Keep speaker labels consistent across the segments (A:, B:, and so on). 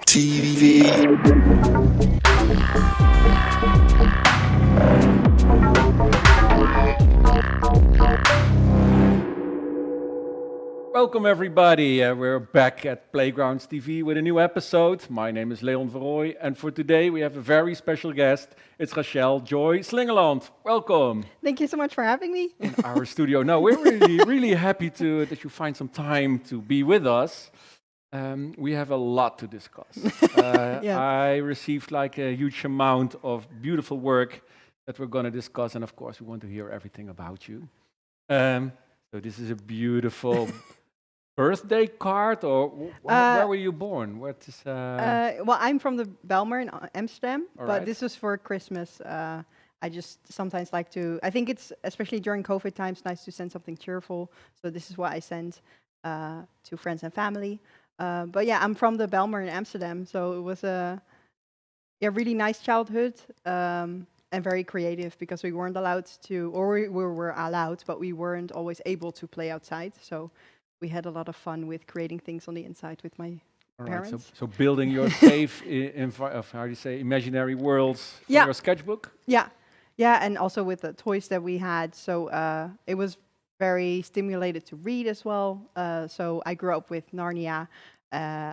A: TV.
B: Welcome everybody, we're back at Playgrounds TV with a new episode. My name is Leon Verrooy and for today we have a very special guest. It's Rachelle Joy Slingerland. Welcome
C: Thank you so much for having me.
B: in our studio. No, we're really happy that you find some time to be with us. We have a lot to discuss.
C: Yeah.
B: I received like a huge amount of beautiful work that we're going to discuss and of course we want to hear everything about you. So this is a beautiful birthday card, or where were you born? What is?
C: Well, I'm from the Bijlmer in Amsterdam,
B: All
C: but
B: right.
C: this was for Christmas. I just sometimes like to, I think it's, especially during COVID times, nice to send something cheerful. So this is what I send to friends and family. But yeah, I'm from the Bijlmer in Amsterdam, so it was a really nice childhood. And very creative because we weren't allowed to, or we were allowed, but we weren't always able to play outside. So we had a lot of fun with creating things on the inside with my
B: All right,
C: parents.
B: so building your safe, of how do you say, imaginary worlds for
C: Yeah.
B: your sketchbook.
C: Yeah, and also with the toys that we had. So it was very stimulated to read as well. So I grew up with Narnia,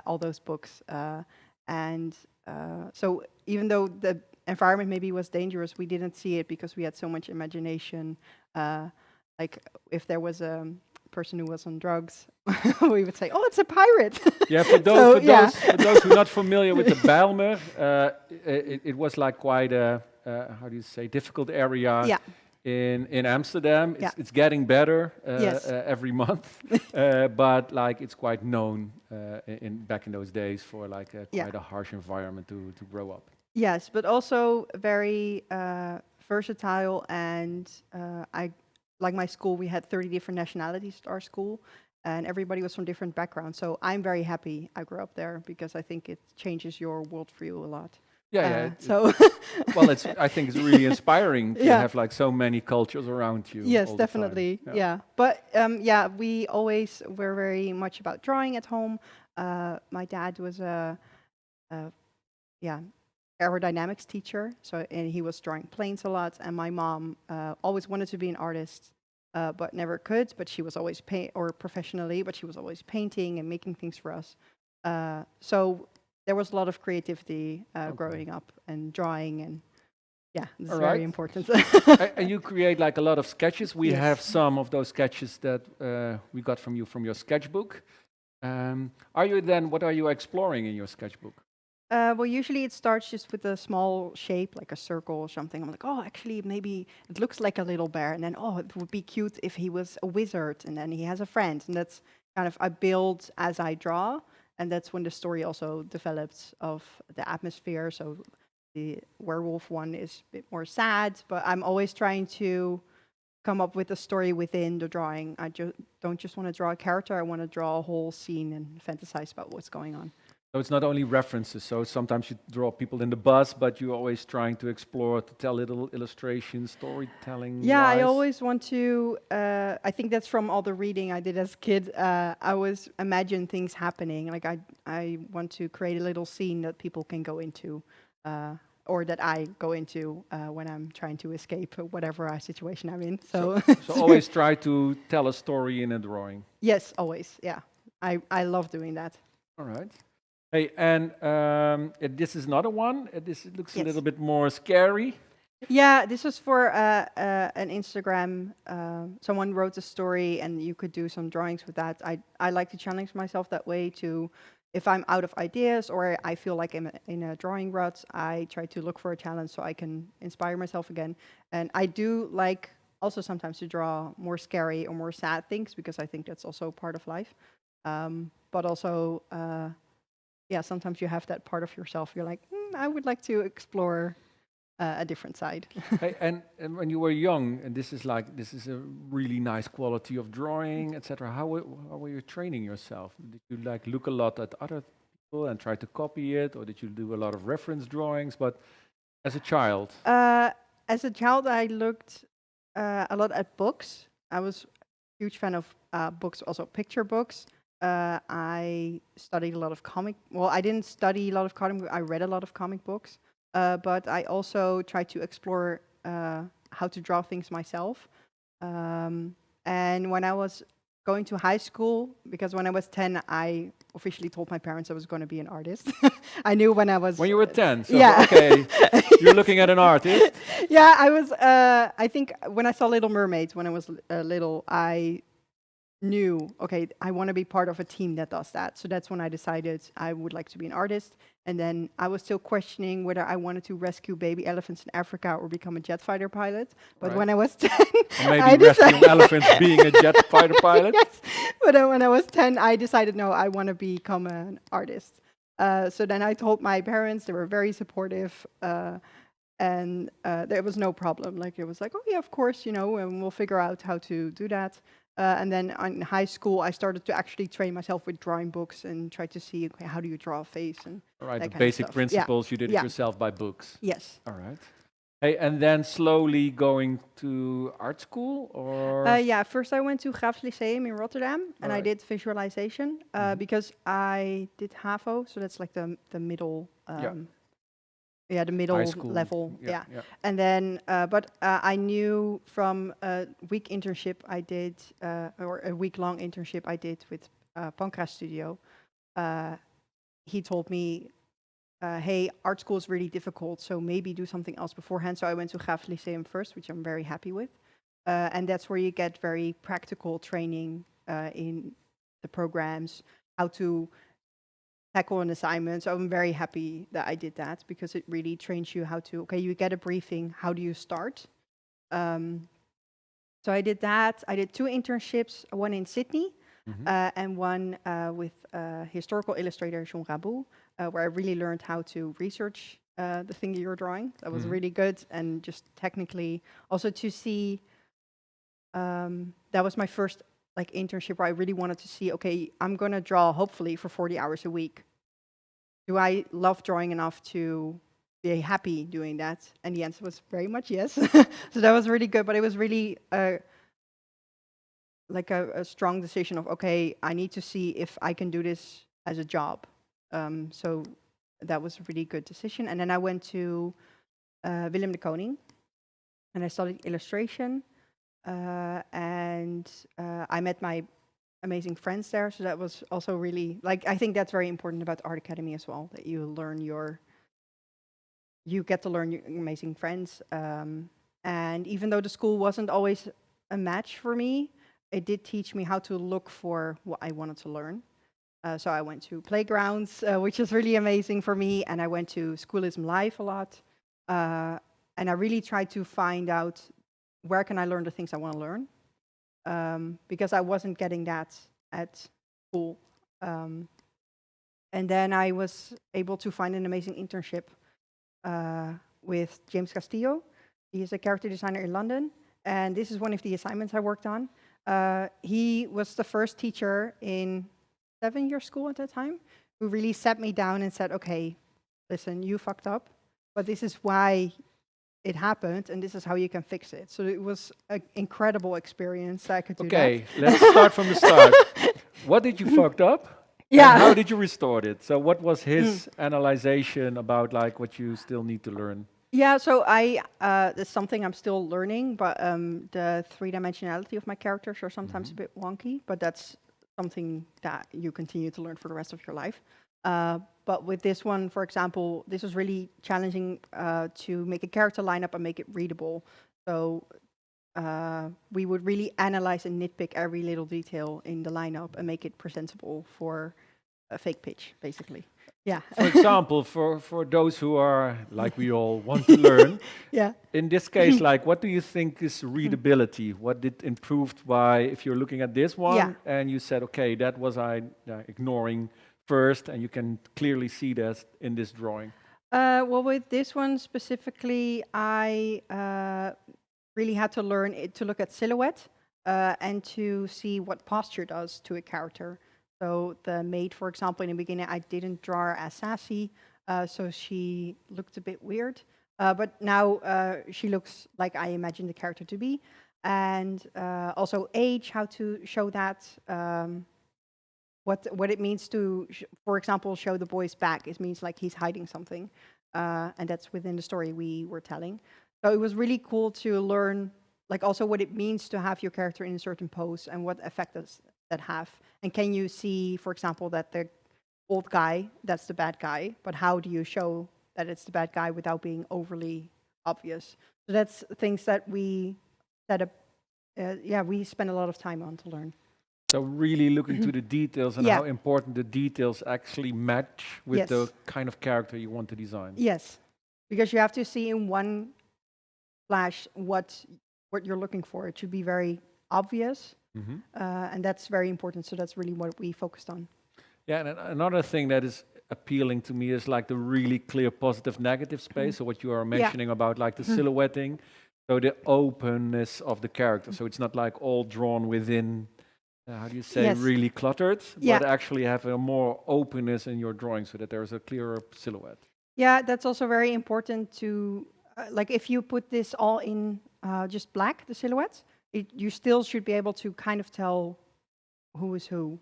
C: all those books. So even though the environment maybe was dangerous, we didn't see it because we had so much imagination. Like if there was a person who was on drugs, we would say, "Oh, it's a pirate."
B: Yeah, for those who are not familiar with the Bijlmer, it was like quite a how do you say, difficult area.
C: Yeah.
B: In Amsterdam,
C: Yeah.
B: it's getting better
C: Yes.
B: every month, but like it's quite known back in those days for like quite a harsh environment to grow up.
C: Yes, but also very versatile, and I like my school. We had 30 different nationalities at our school, and everybody was from different backgrounds. So I'm very happy I grew up there because I think it changes your worldview a lot.
B: Yeah.
C: So
B: Well, I think it's really inspiring to
C: Yeah.
B: have like so many cultures around you.
C: yes,
B: all the time.
C: definitely, yeah. But we always were very much about drawing at home. My dad was a aerodynamics teacher, and he was drawing planes a lot. And my mom always wanted to be an artist, but never could. But she was always professionally, but she was always painting and making things for us. So there was a lot of creativity growing up and drawing, and this is
B: All
C: very
B: right.
C: important.
B: And you create like a lot of sketches. We
C: Yes.
B: have some of those sketches that we got from you from your sketchbook. What are you exploring in your sketchbook?
C: Well, usually it starts just with a small shape, like a circle or something. I'm like, oh, actually, maybe it looks like a little bear. And then, oh, it would be cute if he was a wizard and then he has a friend. And that's kind of, I build as I draw. And that's when the story also develops of the atmosphere. So the werewolf one is a bit more sad, but I'm always trying to come up with a story within the drawing. I don't just want to draw a character, I want to draw a whole scene and fantasize about what's going on.
B: So it's not only references. So sometimes you draw people in the bus, but you're always trying to explore, to tell little illustrations, storytelling.
C: Yeah, I
B: wise.
C: always want to, I think that's from all the reading I did as a kid. I always imagine things happening. Like I want to create a little scene that people can go into, or that I go into when I'm trying to escape whatever situation I'm in. So
B: always try to tell a story in a drawing.
C: yes, always, yeah. I love doing that.
B: All right. Hey, and this is another one. This looks a
C: Yes.
B: little bit more scary.
C: Yeah, this was for an Instagram. Someone wrote a story, and you could do some drawings with that. I like to challenge myself that way to, if I'm out of ideas or I feel like I'm in a drawing rut, I try to look for a challenge so I can inspire myself again. And I do like also sometimes to draw more scary or more sad things because I think that's also part of life. But also, sometimes you have that part of yourself. You're like, I would like to explore a different side.
B: Hey, and when you were young, and this is a really nice quality of drawing, etc. How were you training yourself? Did you like look a lot at other people and try to copy it, or did you do a lot of reference drawings? But as a child,
C: I looked a lot at books. I was a huge fan of books, also picture books. I studied a lot of Well, I didn't study a lot of comic. I read a lot of comic books, but I also tried to explore how to draw things myself. Um, and when I was going to high school, because when I was 10, I officially told my parents I was going to be an artist. I knew when I was
B: When you were 10, so
C: yeah.
B: okay, you're looking at an artist.
C: Yeah, I was. I think when I saw Little Mermaids when I was little, I knew, okay, I want to be part of a team that does that. So that's when I decided I would like to be an artist. And then I was still questioning whether I wanted to rescue baby elephants in Africa or become a jet fighter pilot. But
B: Right.
C: when I was 10,
B: Or maybe
C: I
B: rescuing
C: decided.
B: elephants being a jet fighter pilot.
C: Yes, but when I was 10, I decided no, I want to become an artist. So then I told my parents; they were very supportive, and there was no problem. Like it was like, oh yeah, of course, and we'll figure out how to do that. And then in high school, I started to actually train myself with drawing books and try to see, okay, how do you draw a face and
B: All right, the
C: that kind of
B: basic
C: stuff.
B: principles, you did it
C: Yeah.
B: yourself by books.
C: Yes.
B: All right. Hey, and then slowly going to art school, or?
C: Yeah, first I went to Graafs Lyceum in Rotterdam and I
B: Right.
C: did visualization
B: Mhm.
C: because I did HAVO, so that's like the middle,
B: Yeah.
C: the
B: High
C: middle
B: school.
C: level,
B: Yeah,
C: yeah.
B: yeah.
C: And then, but I knew from a week internship I did, or a week-long internship I did with Pankra Studio. He told me, hey, art school is really difficult, so maybe do something else beforehand. So I went to Graafs Lyceum first, which I'm very happy with. And that's where you get very practical training in the programs, how to tackle an assignment. So I'm very happy that I did that because it really trains you how to, okay, you get a briefing, how do you start? Um, so I did that. I did 2 internships, one in Sydney
B: Mhm.
C: and one with historical illustrator Jean Rabou, where I really learned how to research the thing that you're drawing. That was
B: Mhm.
C: really good. And just technically, also to see, that was my first like internship where I really wanted to see, okay, I'm going to draw hopefully for 40 hours a week. Do I love drawing enough to be happy doing that? And the answer was very much yes. So that was really good, but it was really like a strong decision of, okay, I need to see if I can do this as a job. So that was a really good decision. And then I went to Willem de Koning and I studied illustration. And I met my amazing friends there. So that was also really, like, I think that's very important about Art Academy as well, that you get to learn your amazing friends. And even though the school wasn't always a match for me, it did teach me how to look for what I wanted to learn. So I went to playgrounds, which is really amazing for me, and I went to Schoolism Live a lot. And I really tried to find out where can I learn the things I want to learn, because I wasn't getting that at school. Um, and then I was able to find an amazing internship with James Castillo. He is a character designer in London, and this is one of the assignments I worked on. He was the first teacher in 7-year school at that time who really sat me down and said, okay, listen, you fucked up, but this is why it happened, and this is how you can fix it. So it was an incredible experience that I could do that.
B: Okay, let's start from the start. What did you fucked up? And
C: Yeah.
B: how did you restore it? So what was his analyzation about like what you still need to learn?
C: Yeah, so that's something I'm still learning, but the three-dimensionality of my characters are sometimes a
B: Mhm.
C: bit wonky, but that's something that you continue to learn for the rest of your life. But with this one, for example, this was really challenging to make a character lineup and make it readable. So we would really analyze and nitpick every little detail in the lineup and make it presentable for a fake pitch, basically. Yeah.
B: For example, for those who are like we all want to learn,
C: Yeah.
B: in this case, like what do you think is readability? What did improved by if you're looking at this
C: Yeah.
B: one and you said, okay, that was I ignoring first, and you can clearly see that in this drawing.
C: Well, with this one specifically, I really had to learn it to look at silhouette and to see what posture does to a character. So the maid, for example, in the beginning, I didn't draw her as sassy, so she looked a bit weird. But now she looks like I imagined the character to be. And also age, how to show that. what it means to, for example, show the boy's back. It means like he's hiding something, and that's within the story we were telling. So it was really cool to learn, like also what it means to have your character in a certain pose and what effect does that have. And can you see, for example, that the old guy, that's the bad guy, but how do you show that it's the bad guy without being overly obvious? So that's things that we set up. Yeah, we spend a lot of time on to learn.
B: So really looking to the details and
C: Yeah.
B: how important the details actually match with
C: Yes.
B: the kind of character you want to design.
C: Yes, because you have to see in one flash what you're looking for. It should be very obvious,
B: Mhm.
C: and that's very important. So that's really what we focused on.
B: Yeah, and another thing that is appealing to me is like the really clear positive negative space. So what you are mentioning about like the silhouetting, so the openness of the character. So it's not like all drawn within, how do you say,
C: Yes.
B: really cluttered,
C: Yeah.
B: but actually have a more openness in your drawing so that there's a clearer silhouette.
C: Yeah, that's also very important to, like if you put this all in just black, the silhouettes, you still should be able to kind of tell who is who.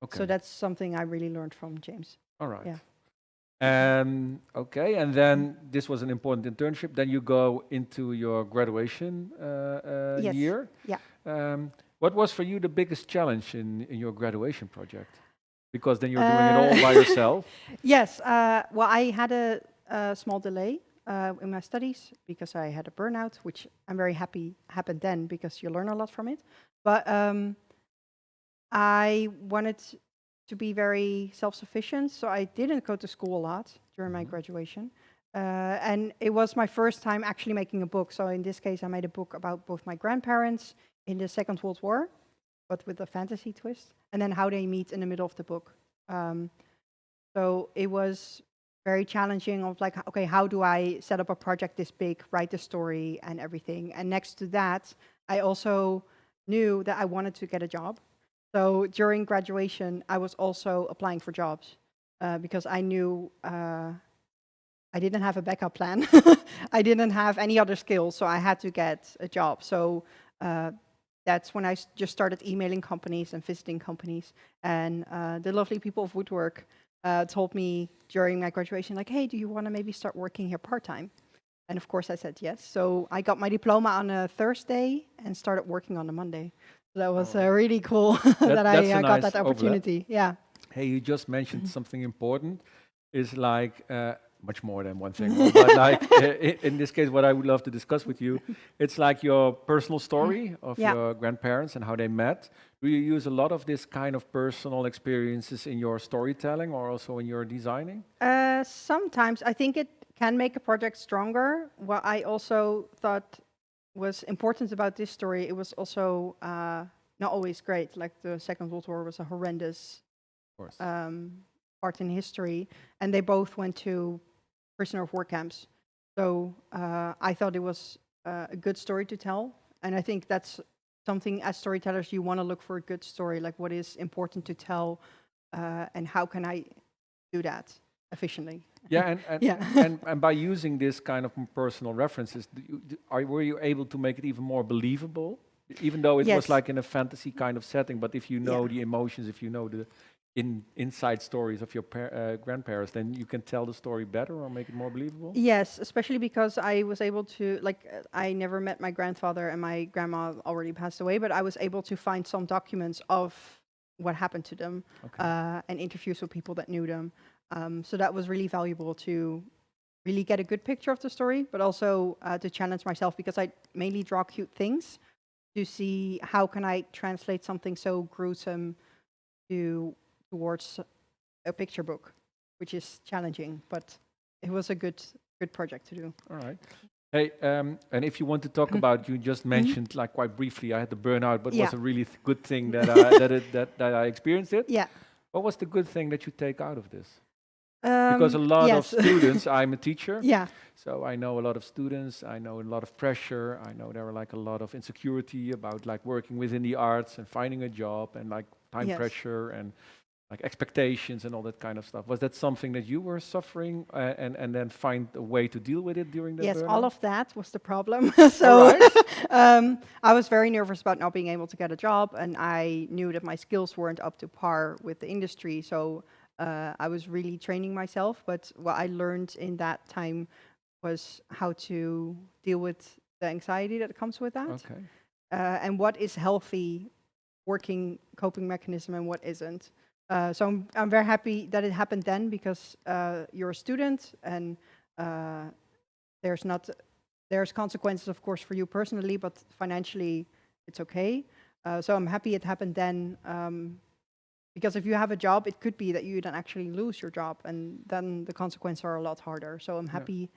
B: Okay.
C: So that's something I really learned from James.
B: All right.
C: Yeah.
B: Okay, and then this was an important internship. Then you go into your graduation
C: Yes.
B: year.
C: Yeah.
B: What was for you the biggest challenge in your graduation project? Because then you're doing it all by yourself.
C: Yes. Well, I had a small delay in my studies because I had a burnout, which I'm very happy happened then because you learn a lot from it. But I wanted to be very self-sufficient, so I didn't go to school a lot during my graduation. And it was my first time actually making a book. So in this case, I made a book about both my grandparents in the Second World War, but with a fantasy twist, and then how they meet in the middle of the book. So it was very challenging of like, okay, how do I set up a project this big, write the story and everything? And next to that, I also knew that I wanted to get a job. So during graduation, I was also applying for jobs because I knew I didn't have a backup plan. I didn't have any other skills, so I had to get a job. So that's when I just started emailing companies and visiting companies. And the lovely people of Woodwork told me during my graduation, like, hey, do you want to maybe start working here part-time? And of course I said yes. So I got my diploma on a Thursday and started working on a Monday. So that was really cool that I
B: that's a
C: got
B: nice
C: that opportunity. Yeah.
B: Hey, you just mentioned something important. Is like much more than one thing, but like in this case, what I would love to discuss with you, it's like your personal story of
C: Yeah.
B: your grandparents and how they met. Do you use a lot of this kind of personal experiences in your storytelling or also in your designing?
C: Sometimes I think it can make a project stronger. What I also thought was important about this story, it was also not always great. Like the Second World War was a horrendous
B: Of course.
C: part in history, and they both went to prisoner of war camps. So I thought it was a good story to tell, and I think that's something as storytellers you want to look for a good story, like what is important to tell, and how can I do that efficiently.
B: Yeah,
C: Yeah.
B: and by using this kind of personal references, were you able to make it even more believable? Even though it was
C: Yes.
B: like in a fantasy kind of setting, but if you know
C: Yeah.
B: the emotions, if you know the inside stories of your grandparents, then you can tell the story better or make it more believable?
C: Yes, especially because I was able to, like, I never met my grandfather and my grandma already passed away, but I was able to find some documents of what happened to them and interviews with people that knew them. So that was really valuable to really get a good picture of the story, but also to challenge myself because I mainly draw cute things to see how can I translate something so gruesome towards a picture book, which is challenging, but it was a good project to do.
B: All right. Hey, and if you want to talk about, you just mentioned like quite briefly, I had the burnout, but it was
C: Yeah.
B: a really good thing that I experienced it.
C: Yeah.
B: What was the good thing that you take out of this? Because a lot of
C: Yes.
B: students, I'm a teacher,
C: Yeah.
B: so I know a lot of students, I know a lot of pressure, I know there are like a lot of insecurity about like working within the arts and finding a job and like time
C: Yes.
B: pressure and like expectations and all that kind of stuff. Was that something that you were suffering and then find a way to deal with it during the
C: Yes,
B: burnout?
C: all of that was the problem.
B: All
C: So
B: right.
C: I was very nervous about not being able to get a job, and I knew that my skills weren't up to par with the industry. So I was really training myself. But what I learned in that time was how to deal with the anxiety that comes with that,
B: Okay.
C: and what is healthy working coping mechanism and what isn't. So I'm very happy that it happened then, because you're a student, and there's not there's consequences, of course, for you personally, but financially it's okay. So I'm happy it happened then, because if you have a job, it could be that you then actually lose your job, and then the consequences are a lot harder. So I'm
B: Yeah.
C: happy.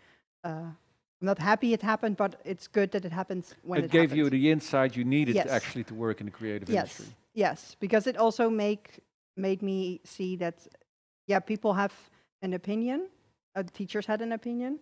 C: I'm not happy it happened, but it's good that it happens when
B: It gave you
C: happened.
B: the insight you needed
C: Yes.
B: actually to work in the creative
C: Yes,
B: industry.
C: yes, because it also made me see that, yeah, people have an opinion. Teachers had an opinion,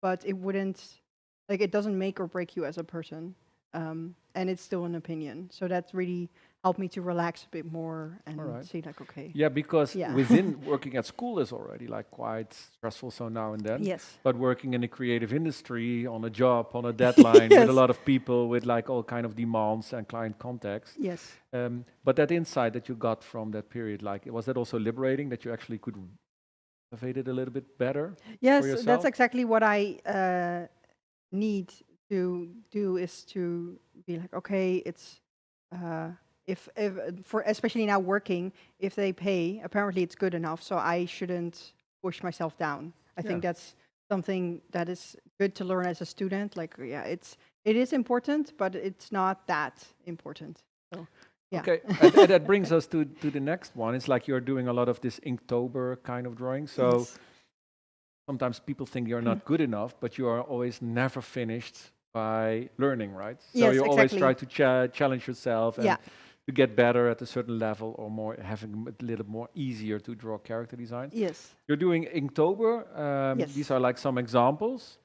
C: but it wouldn't, like, it doesn't make or break you as a person, and it's still an opinion. So that really helped me to relax a bit more and
B: Alright.
C: see, like, okay,
B: Yeah, because
C: Yeah.
B: within working at school is already like quite stressful, so now and then.
C: yes,
B: But working in the creative industry, on a job, on a deadline, with a
C: Yes.
B: lot of people, with like all kind of demands and client contacts.
C: yes.
B: But that insight that you got from that period, like, was that also liberating that you actually could elevate it a little bit better?
C: Yes,
B: yourself?
C: that's exactly what I need to do, is to be like, okay, it's if for especially now working, if they pay, apparently it's good enough, so I shouldn't push myself down. I think
B: Yeah.
C: that's something that is good to learn as a student. Like, yeah, it is important, but it's not that important. So, yeah.
B: Okay, and that brings us to the next one. It's like you're doing a lot of this Inktober kind of drawing. So
C: Yes.
B: sometimes people think you're not good enough, but you are always never finished by learning, right? So
C: Yes,
B: you always
C: exactly.
B: try to challenge yourself and
C: Yeah.
B: to get better at a certain level, or more having a little more easier to draw character designs.
C: Yes.
B: You're doing Inktober.
C: Yes.
B: These are like some examples.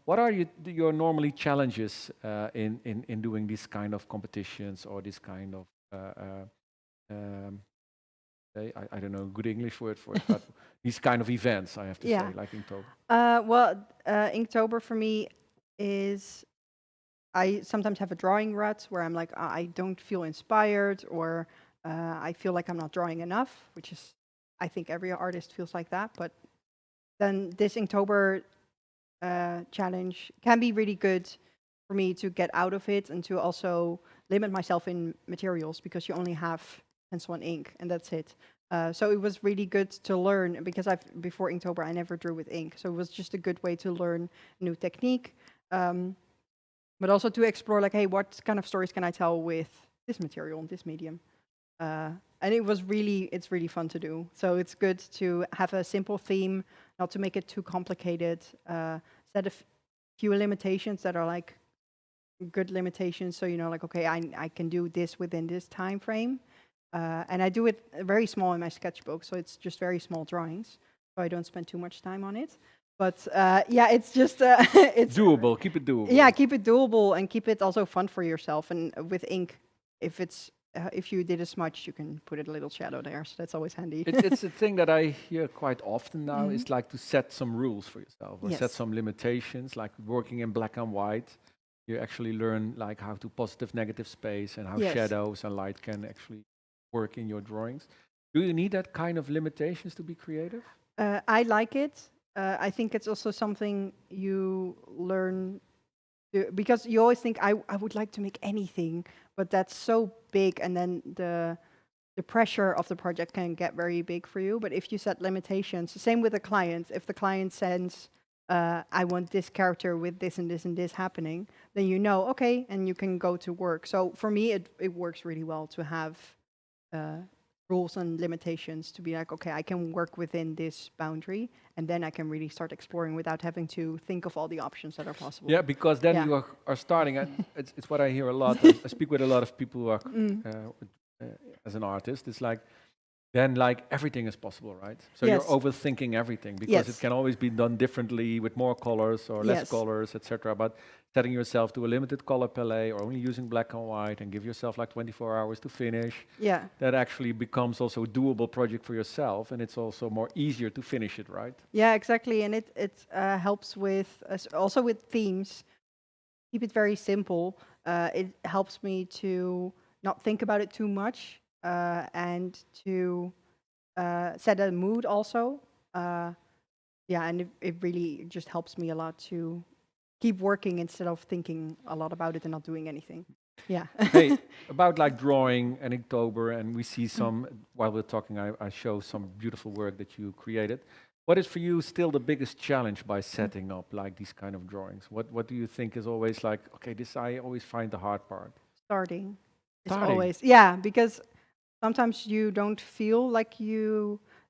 B: What are your normally challenges in doing this kind of competitions or this kind of um, I don't know a good English word for it, but these kind of events, I have to
C: Yeah.
B: say, like Inktober.
C: Well, Inktober for me is, I sometimes have a drawing rut where I'm like, I don't feel inspired, or I feel like I'm not drawing enough, which is, I think every artist feels like that. But then this Inktober challenge can be really good for me to get out of it, and to also limit myself in materials, because you only have pencil and ink, and that's it. So it was really good to learn, because before Inktober I never drew with ink, so it was just a good way to learn a new technique, but also to explore, like, hey, what kind of stories can I tell with this material and this medium? And it's really fun to do. So it's good to have a simple theme, not to make it too complicated. Set a few limitations that are like good limitations. So, like, okay, I can do this within this time frame. And I do it very small in my sketchbook. So it's just very small drawings. So I don't spend too much time on it. But yeah, it's just, it's
B: Doable, keep it doable.
C: yeah, keep it doable, and keep it also fun for yourself. And with ink, if you did a smudge, you can put a little shadow there, so that's always handy.
B: It's a thing that I hear quite often now.
C: Mhm.
B: Is like to set some rules for yourself, or set
C: Yes.
B: some limitations, like working in black and white. You actually learn like how to positive negative space and how
C: Yes.
B: shadows and light can actually work in your drawings. Do you need that kind of limitations to be creative?
C: I like it. I think it's also something you learn because you always think, I would like to make anything, but that's so big, and then the pressure of the project can get very big for you. But if you set limitations, same with the client. If the client sends, I want this character with this and this and this happening, then you know, okay, and you can go to work. So for me, it works really well to have rules and limitations, to be like, okay, I can work within this boundary, and then I can really start exploring without having to think of all the options that are possible.
B: Yeah, because then
C: Yeah.
B: you are starting. It's what I hear a lot. I speak with a lot of people who are as an artist. It's like then like everything is possible, right? So you're
C: Yes.
B: overthinking everything because it
C: Yes.
B: can always be done differently with more colors or less
C: Yes.
B: colors, etc. But setting yourself to a limited color palette or only using black and white and give yourself like 24 hours to finish,
C: Yeah.
B: that actually becomes also a doable project for yourself, and it's also more easier to finish it, right?
C: Yeah, exactly. And it helps with also with themes. Keep it very simple. It helps me to not think about it too much and to set a mood also. Uh, yeah, and it really just helps me a lot to keep working instead of thinking a lot about it and not doing anything. Yeah.
B: Hey, about like drawing and Inktober, and we see some, while we're talking, I show some beautiful work that you created. What is for you still the biggest challenge by setting up like these kind of drawings? What do you think is always like, okay, this I always find the hard part?
C: Starting is
B: Starting.
C: always, yeah, because sometimes you don't feel like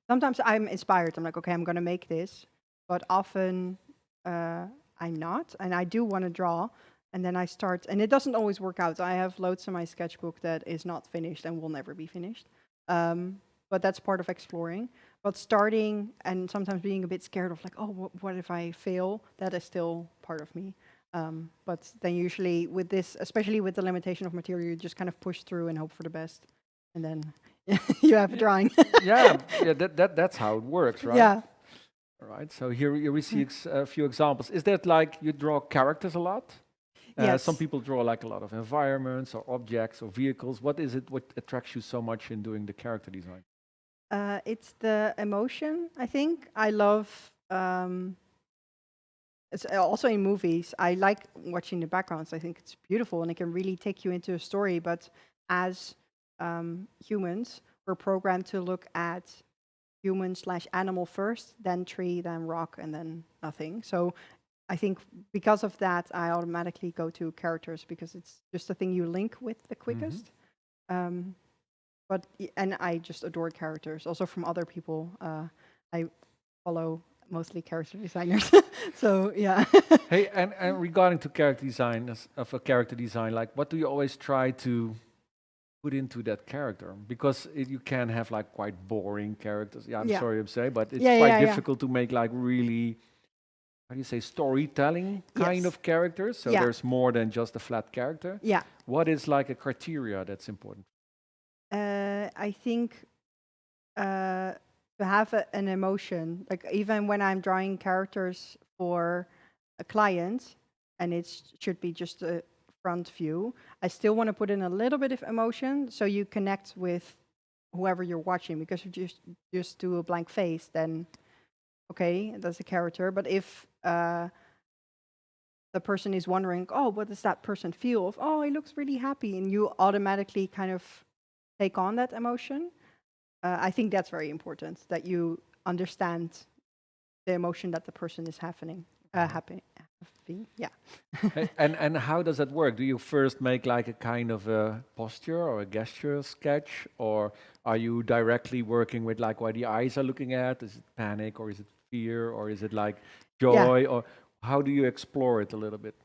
C: sometimes I'm inspired. I'm like, okay, I'm going to make this. But often I'm not. And I do want to draw. And then I start, and it doesn't always work out. I have loads in my sketchbook that is not finished and will never be finished. But that's part of exploring. But starting and sometimes being a bit scared of like, oh, what if I fail? That is still part of me. But then usually with this, especially with the limitation of material, you just kind of push through and hope for the best. And then you have a drawing.
B: Yeah, yeah, that's how it works, right?
C: Yeah.
B: All right. So here we see a few examples. Is that like you draw characters a lot? Some
C: Yes.
B: people draw like a lot of environments or objects or vehicles. What is it? What attracts you so much in doing the character design?
C: It's the emotion, I think. I love, it's also in movies. I like watching the backgrounds. I think it's beautiful and it can really take you into a story. But as humans, we're programmed to look at human/animal first, then tree, then rock, and then nothing. So I think because of that, I automatically go to characters because it's just the thing you link with the quickest. Um, and I just adore characters. Also from other people, I follow mostly character designers. So yeah.
B: Hey, and regarding to character design of a character design, like what do you always try to put into that character? Because you can have like quite boring characters. Yeah, I'm
C: Yeah.
B: sorry to say, but it's
C: Yeah,
B: quite
C: yeah, yeah.
B: difficult to make like really, how do you say, storytelling kind
C: Yes.
B: of characters. So
C: Yeah.
B: there's more than just a flat character.
C: Yeah.
B: What is like a criteria that's important?
C: I think to have an emotion, like even when I'm drawing characters for a client, and it should be just a front view, I still want to put in a little bit of emotion so you connect with whoever you're watching. Because if you just do a blank face, then okay, that's a character. But if the person is wondering, oh, what does that person feel? Of, oh, he looks really happy, and you automatically kind of take on that emotion. I think that's very important that you understand the emotion that the person is having. Yeah.
B: Hey, and how does that work? Do you first make like a kind of a posture or a gesture sketch, or are you directly working with like what the eyes are looking at? Is it panic or is it fear or is it like
C: Yeah.
B: joy, or how do you explore it a little bit?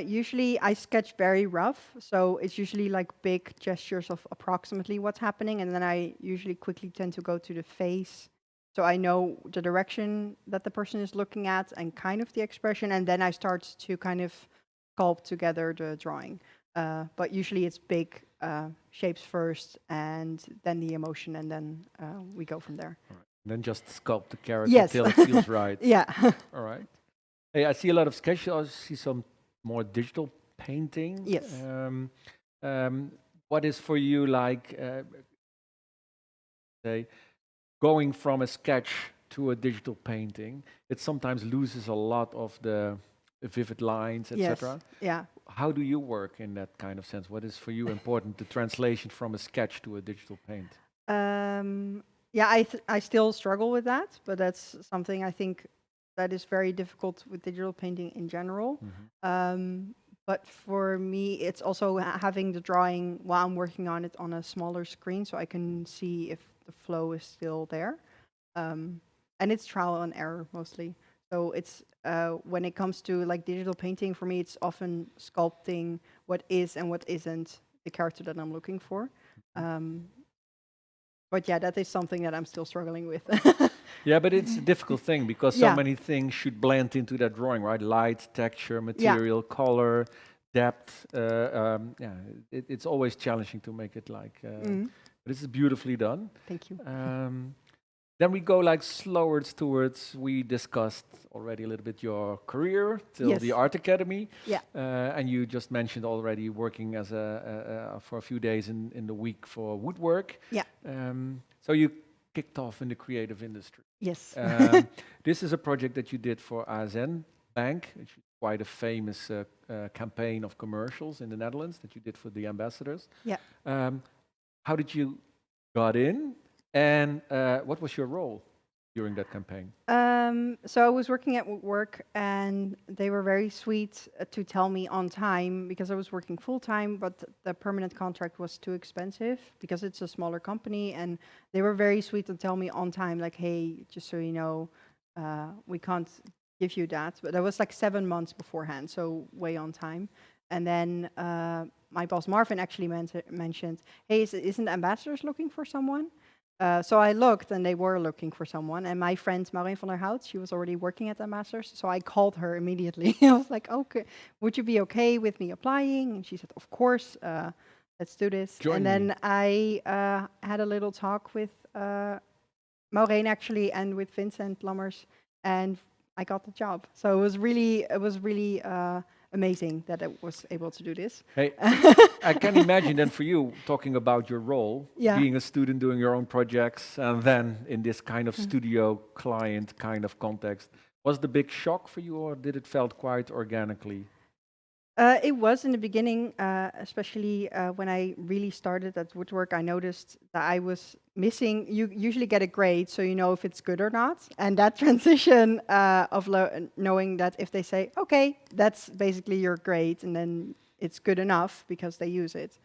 C: Usually I sketch very rough, so it's usually like big gestures of approximately what's happening, and then I usually quickly tend to go to the face, so I know the direction that the person is looking at and kind of the expression, and then I start to kind of sculpt together the drawing. But usually it's big shapes first, and then the emotion, and then we go from there.
B: All right. Then just sculpt the character
C: Yes.
B: till it feels right.
C: Yeah.
B: All right. Hey, I see a lot of sketches. I see some more digital painting.
C: Yes.
B: What is for you like, say, going from a sketch to a digital painting? It sometimes loses a lot of the vivid lines,
C: Yes.
B: etc.
C: Yeah.
B: How do you work in that kind of sense? What is for you important, the translation from a sketch to a digital paint?
C: Yeah, I still struggle with that, but that's something I think that is very difficult with digital painting in general. But for me, it's also having the drawing while I'm working on it on a smaller screen, so I can see if the flow is still there. And it's trial and error mostly. So it's when it comes to like digital painting, for me, it's often sculpting what is and what isn't the character that I'm looking for. Um, But yeah, that is something that I'm still struggling with.
B: Yeah, but it's a difficult thing because so
C: Yeah,
B: many things should blend into that drawing, right? Light, texture,
C: yeah.
B: material, color, depth. Yeah, it's always challenging to make it like.
C: Mm,
B: But this is beautifully done.
C: thank you.
B: Um, then we go like slower towards. We discussed already a little bit your career till the
C: Yes.
B: art academy,
C: Yeah.
B: and you just mentioned already working as for a few days in the week for woodwork.
C: Yeah.
B: So you kicked off in the creative industry.
C: Yes.
B: This is a project that you did for ASN Bank. It's quite a famous campaign of commercials in the Netherlands that you did for the ambassadors.
C: Yeah.
B: How did you got in, and what was your role during that campaign?
C: So I was working at work, and they were very sweet to tell me on time because I was working full time, but the permanent contract was too expensive because it's a smaller company, and they were very sweet to tell me on time, like, hey, just so you know, we can't give you that. But that was like 7 months beforehand, so way on time. And then my boss Marvin actually mentioned, hey, isn't Ambassadors looking for someone? So I looked, and they were looking for someone. And my friend Maureen van der Hout, she was already working at Ambassadors. So I called her immediately. I was like, "Okay, would you be okay with me applying?" And she said, "Of course, let's do this."
B: Join
C: and
B: me.
C: then I had a little talk with Maureen actually, and with Vincent Lammers, and I got the job. So it was really amazing that I was able to do this.
B: Hey, I can imagine then for you talking about your role,
C: Yeah.
B: being a student doing your own projects, and then in this kind of
C: Mm.
B: studio client kind of context. Was the big shock for you, or did it felt quite organically?
C: It was in the beginning, especially when I really started at woodwork. I noticed that I was missing. You usually get a grade, so you know if it's good or not. And that transition of knowing that if they say, "Okay, that's basically your grade," and then it's good enough because they use it.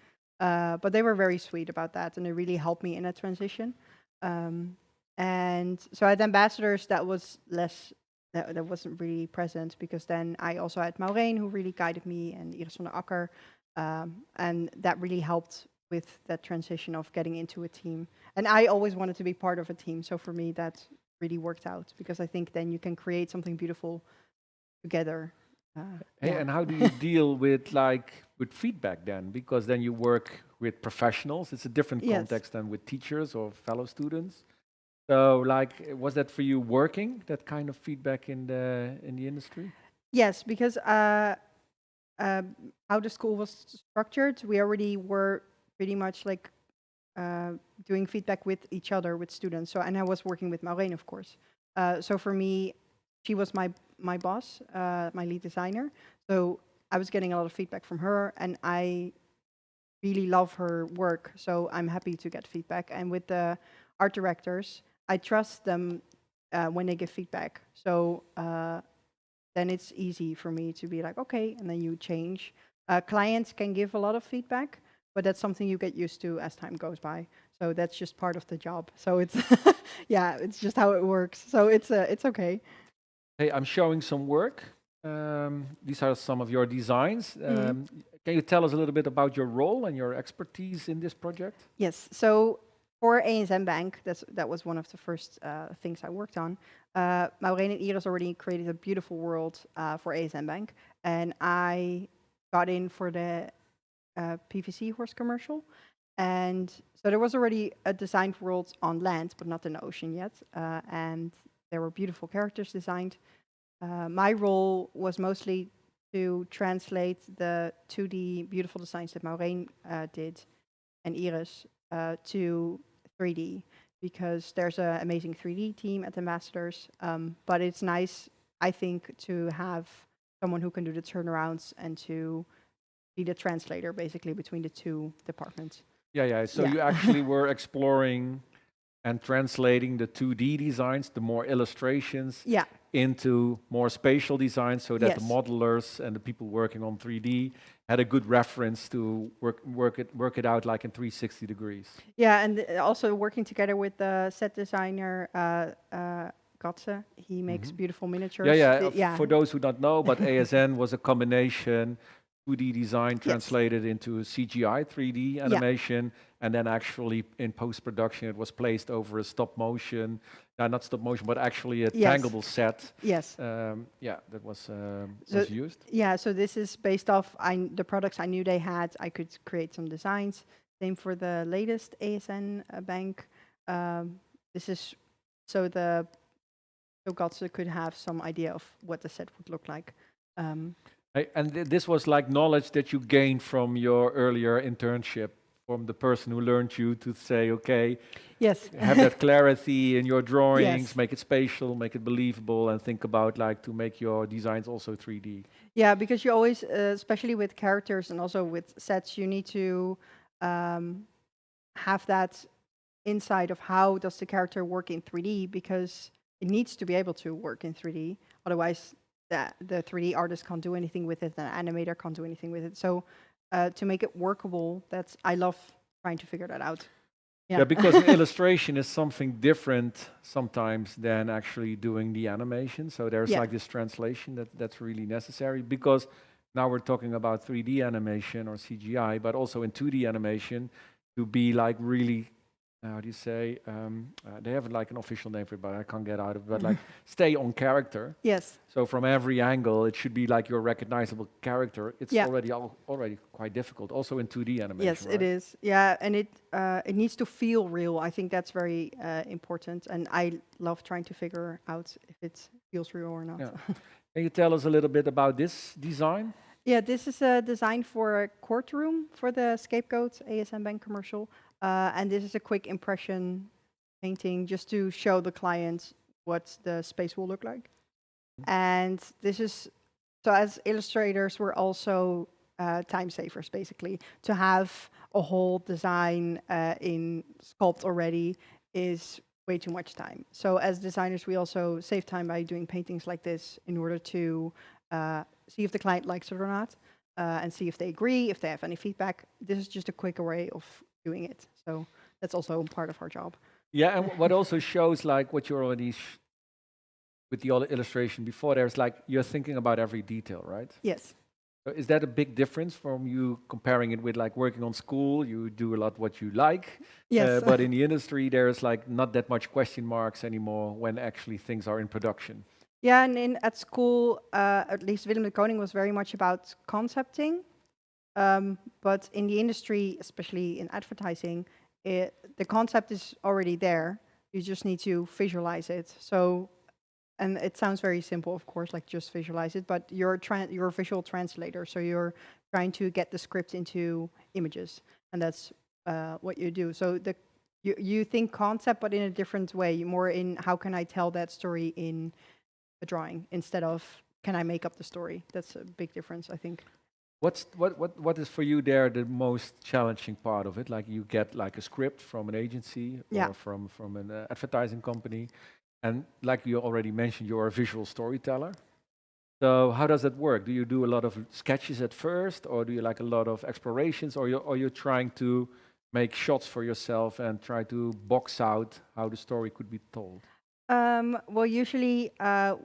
C: But they were very sweet about that, and they really helped me in that transition. Um, and so at Ambassadors, that was less that wasn't really present because then I also had Maureen who really guided me and Iris van der Akker, and that really helped with that transition of getting into a team. And I always wanted to be part of a team, so for me that really worked out because I think then you can create something beautiful together.
B: Hey,
C: Yeah.
B: and how do you deal with feedback then? Because then you work with professionals. It's a different
C: Yes.
B: context than with teachers or fellow students. So, like, was that for you working that kind of feedback in the industry?
C: Yes, because how the school was structured, we already were pretty much like doing feedback with each other, with students. So, and I was working with Maureen, of course. So for me, she was my boss, my lead designer. So I was getting a lot of feedback from her, and I really love her work. So I'm happy to get feedback. And with the art directors, I trust them when they give feedback. So then it's easy for me to be like, okay, and then you change. Clients can give a lot of feedback, but that's something you get used to as time goes by. So that's just part of the job. So it's, yeah, it's just how it works. So it's okay.
B: Hey, I'm showing some work. These are some of your designs. Can you tell us a little bit about your role and your expertise in this project?
C: Yes. So for ASM Bank, that was one of the first things I worked on. Maureen and Iris already created a beautiful world for ASM Bank, and I got in for the PVC horse commercial. And so there was already a designed world on land, but not in the ocean yet. And there were beautiful characters designed. My role was mostly to translate the 2D beautiful designs that Maureen did and Iris to 3D because there's an amazing 3D team at Ambassadors. But it's nice, I think, to have someone who can do the turnarounds and to be the translator basically between the two departments.
B: Yeah. So
C: Yeah.
B: you actually were exploring and translating the 2D designs, the more illustrations,
C: Yeah.
B: into more spatial designs so that the
C: Yes.
B: modelers and the people working on 3D had a good reference to work it out like in 360 degrees.
C: Yeah, and also working together with the set designer Gotze. He makes beautiful miniatures. Yeah.
B: For those who don't know, but ASN was a combination 2D design
C: Yes.
B: translated into CGI 3D animation, and then actually in post-production it was placed over a stop motion, not stop motion, but actually a
C: Yes.
B: tangible set.
C: Yes.
B: Yeah, that was
C: So
B: used.
C: yeah, so this is based off the products I knew they had. I could create some designs. Same for the latest ASN bank. This is so Gotze could have some idea of what the set would look like.
B: And this was like knowledge that you gained from your earlier internship, from the person who learned you to say, okay,
C: Yes.
B: have that clarity in your drawings,
C: Yes.
B: make it spatial, make it believable, and think about like to make your designs also 3D.
C: Yeah, because you always, especially with characters and also with sets, you need to have that insight of how does the character work in 3D, because it needs to be able to work in 3D. Otherwise, the 3D artist can't do anything with it, and the animator can't do anything with it. So to make it workable, I love trying to figure that out.
B: Yeah, because an illustration is something different sometimes than actually doing the animation. So there's like this translation that's really necessary, because now we're talking about 3D animation or CGI, but also in 2D animation to be like really, how do you say, they have like an official name for it, but I can't get out of it, but like stay on character.
C: Yes.
B: So from every angle, it should be like your recognizable character. It's already quite difficult, also in 2D animation.
C: Yes,
B: right?
C: it is. Yeah, and it needs to feel real. I think that's very important, and I love trying to figure out if it feels real or not.
B: Yeah. Can you tell us a little bit about this design?
C: Yeah, this is a design for a courtroom for the Scapegoat ASM Bank commercial. And this is a quick impression painting just to show the client what the space will look like. And this is, so as illustrators, we're also time savers, basically. To have a whole design in Sculpt already is way too much time. So as designers, we also save time by doing paintings like this in order to see if the client likes it or not, and see if they agree, if they have any feedback. This is just a quicker way of doing it. So that's also part of our job.
B: Yeah, and what also shows like what you're already with the illustration before, there's like you're thinking about every detail, right?
C: Yes.
B: So is that a big difference from you comparing it with like working on school? You do a lot what you like,
C: Yes.
B: but in the industry there's like not that much question marks anymore when actually things are in production.
C: Yeah, and at school, at least Willem de Koning was very much about concepting. But in the industry, especially in advertising, the concept is already there. You just need to visualize it. So, and it sounds very simple, of course, like just visualize it, but you're a visual translator. So you're trying to get the script into images, and that's what you do. So you think concept, but in a different way, more in how can I tell that story in a drawing instead of can I make up the story. That's a big difference, I think.
B: What is for you there the most challenging part of it? Like you get like a script from an agency or from an advertising company, and like you already mentioned, you're a visual storyteller. So how does that work? Do you do a lot of sketches at first, or do you like a lot of explorations, or you're trying to make shots for yourself and try to box out how the story could be told?
C: Well, usually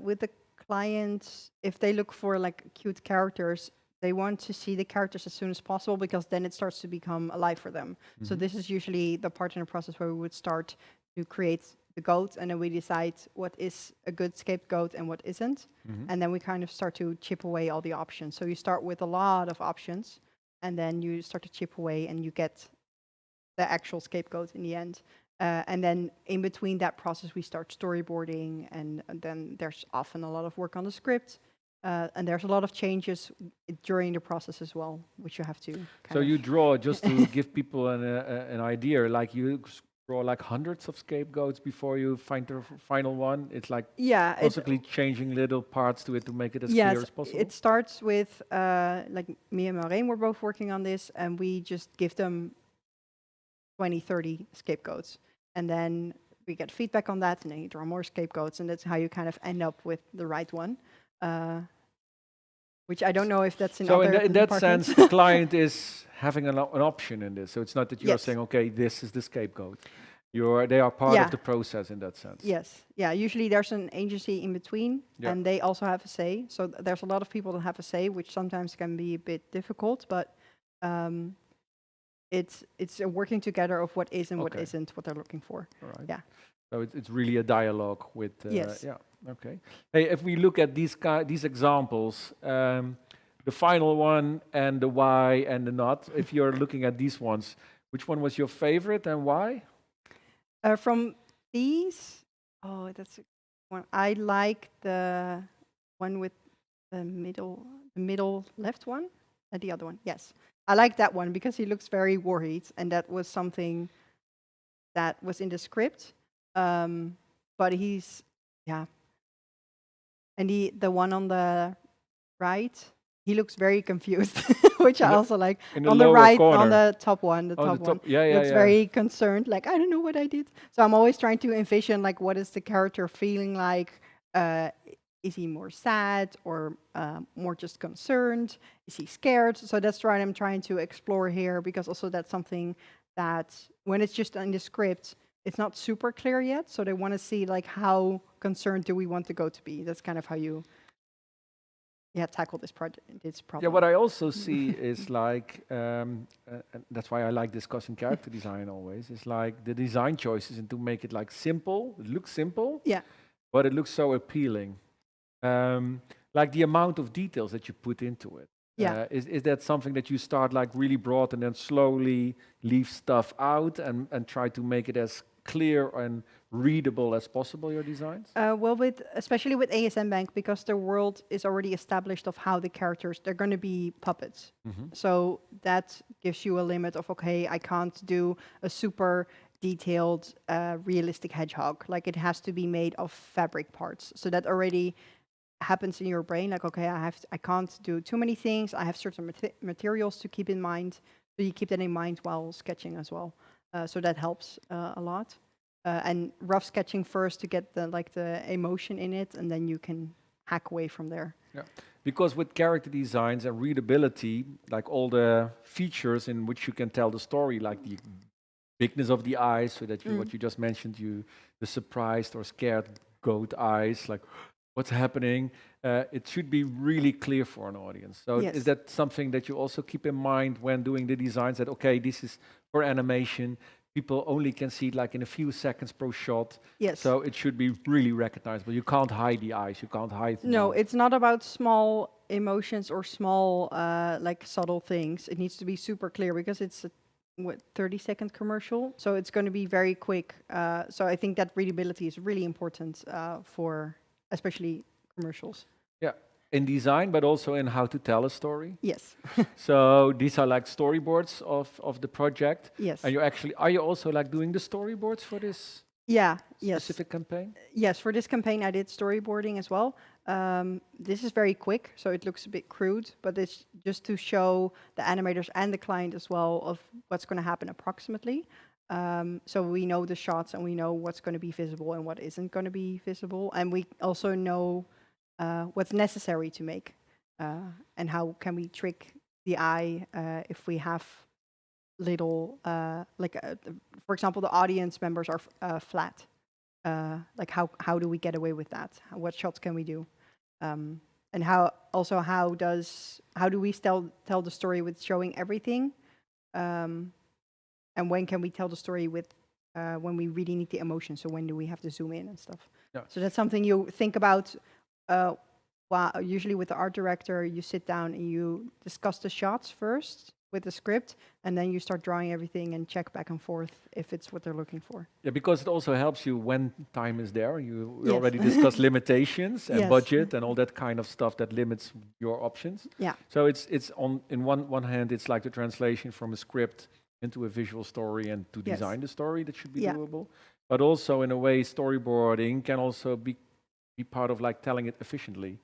C: with the clients, if they look for like cute characters, they want to see the characters as soon as possible because then it starts to become alive for them. So this is usually the part in the process where we would start to create the goat, and then we decide what is a good scapegoat and what isn't. And then we kind of start to chip away all the options. So you start with a lot of options, and then you start to chip away and you get the actual scapegoat in the end. And then in between that process, we start storyboarding, and then there's often a lot of work on the script. And there's a lot of changes during the process as well, which you have to.
B: So you draw, just to give people an idea, like you draw like hundreds of scapegoats before you find the final one. It's like constantly changing little parts to it to make it as clear as possible.
C: It starts with like me and Maureen were both working on this, and we just give them 20, 30 scapegoats. And then we get feedback on that, and then you draw more scapegoats, and that's how you kind of end up with the right one. Which I don't know if that's in
B: so
C: other
B: in that sense, the client is having an option in this. So it's not that you're saying, okay, this is the scapegoat. They are part of the process in that sense.
C: Yes. Yeah. Usually there's an agency in between, and they also have a say. So there's a lot of people that have a say, which sometimes can be a bit difficult. But it's a working together of what is and what
B: Okay.
C: isn't what they're looking for.
B: All right.
C: Yeah.
B: So it's really a dialogue with.
C: Yes.
B: Yeah. Okay. Hey, if we look at these examples, the final one and the why and the not. If you're looking at these ones, which one was your favorite and why?
C: From these, oh, that's a one. I like the one with the middle left one, and the other one. Yes, I like that one because he looks very worried, and that was something that was in the script. But he's, yeah, and the one on the right, he looks very confused, which I
B: the-
C: also like.
B: In the
C: On the
B: lower
C: right,
B: corner.
C: on the top one, the
B: Oh,
C: top
B: the
C: one
B: top. Yeah, yeah,
C: looks
B: yeah.
C: very concerned, like I don't know what I did. So I'm always trying to envision like what is the character feeling like. Uh, is he more sad or more just concerned? Is he scared? So that's what I'm trying to explore here, because also that's something that when it's just in the script, it's not super clear yet. So they want to see like how concerned do we want the goat to be. That's kind of how you tackle this project, this
B: Yeah,
C: problem.
B: what I also see is like, and that's why I like discussing character design always, is like the design choices and to make it like simple, it looks simple,
C: Yeah.
B: but it looks so appealing. Like the amount of details that you put into it.
C: Yeah.
B: Is that something that you start like really broad and then slowly leave stuff out and try to make it as clear and readable as possible, your designs?
C: Well, especially with ASM Bank, because the world is already established of how the characters, they're going to be puppets. So that gives you a limit of, okay, I can't do a super detailed, realistic hedgehog. Like it has to be made of fabric parts. So that already happens in your brain. Like, okay, I can't do too many things. I have certain materials to keep in mind. So you keep that in mind while sketching as well. So that helps a lot. And rough sketching first to get the emotion in it, and then you can hack away from there.
B: Yeah, because with character designs and readability, like all the features in which you can tell the story, like the bigness of the eyes, so that you, what you just mentioned, the surprised or scared goat eyes, like what's happening, it should be really clear for an audience. So
C: Yes.
B: is that something that you also keep in mind when doing the designs, that, okay, this is for animation, people only can see it like in a few seconds per shot.
C: Yes.
B: So it should be really recognizable. You can't hide the eyes. You can't hide the
C: No,
B: mouth.
C: it's not about small emotions or small like subtle things. It needs to be super clear because it's a 30-second commercial, so it's going to be very quick. So I think that readability is really important for especially commercials.
B: Yeah, in design, but also in how to tell a story.
C: Yes.
B: So these are like storyboards of the project.
C: Yes.
B: And are you also like doing the storyboards for this
C: Yeah. Yes.
B: specific campaign?
C: Yes, for this campaign I did storyboarding as well. This is very quick, so it looks a bit crude, but it's just to show the animators and the client as well of what's going to happen approximately. So we know the shots and we know what's going to be visible and what isn't going to be visible. And we also know what's necessary to make and how can we trick the eye if we have little, for example, the audience members are flat. Like how do we get away with that? What shots can we do? And how do we tell the story with showing everything? And when can we tell the story with when we really need the emotion? So when do we have to zoom in and stuff?
B: Yeah.
C: So that's something you think about. Usually with the art director, you sit down and you discuss the shots first with the script, and then you start drawing everything and check back and forth if it's what they're looking for.
B: Yeah, because it also helps you when time is there. We
C: Yes.
B: already discussed limitations and
C: Yes.
B: budget and all that kind of stuff that limits your options.
C: Yeah.
B: So it's in one hand, it's like the translation from a script into a visual story and to
C: Yes.
B: design the story that should be
C: Yeah.
B: doable. But also in a way, storyboarding can also be part of like telling it efficiently.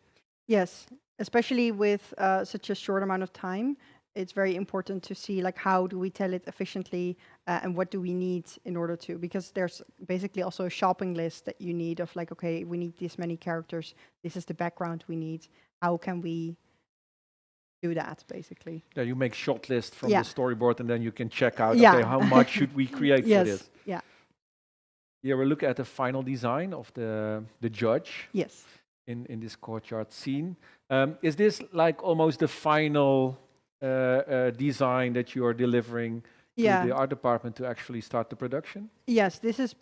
C: Yes, especially with such a short amount of time, it's very important to see like how do we tell it efficiently and what do we need in order to, because there's basically also a shopping list that you need of like, okay, we need this many characters, this is the background we need, how can we do that basically?
B: Yeah, you make shot list from
C: Yeah.
B: the storyboard and then you can check out,
C: Yeah.
B: okay, how much should we create for
C: Yes,
B: this?
C: yeah,
B: Here we look at the final design of the judge
C: yes.
B: in this courtyard scene. Is this like almost the final design that you are delivering
C: Yeah.
B: the art department to actually start the production?
C: Yes, this is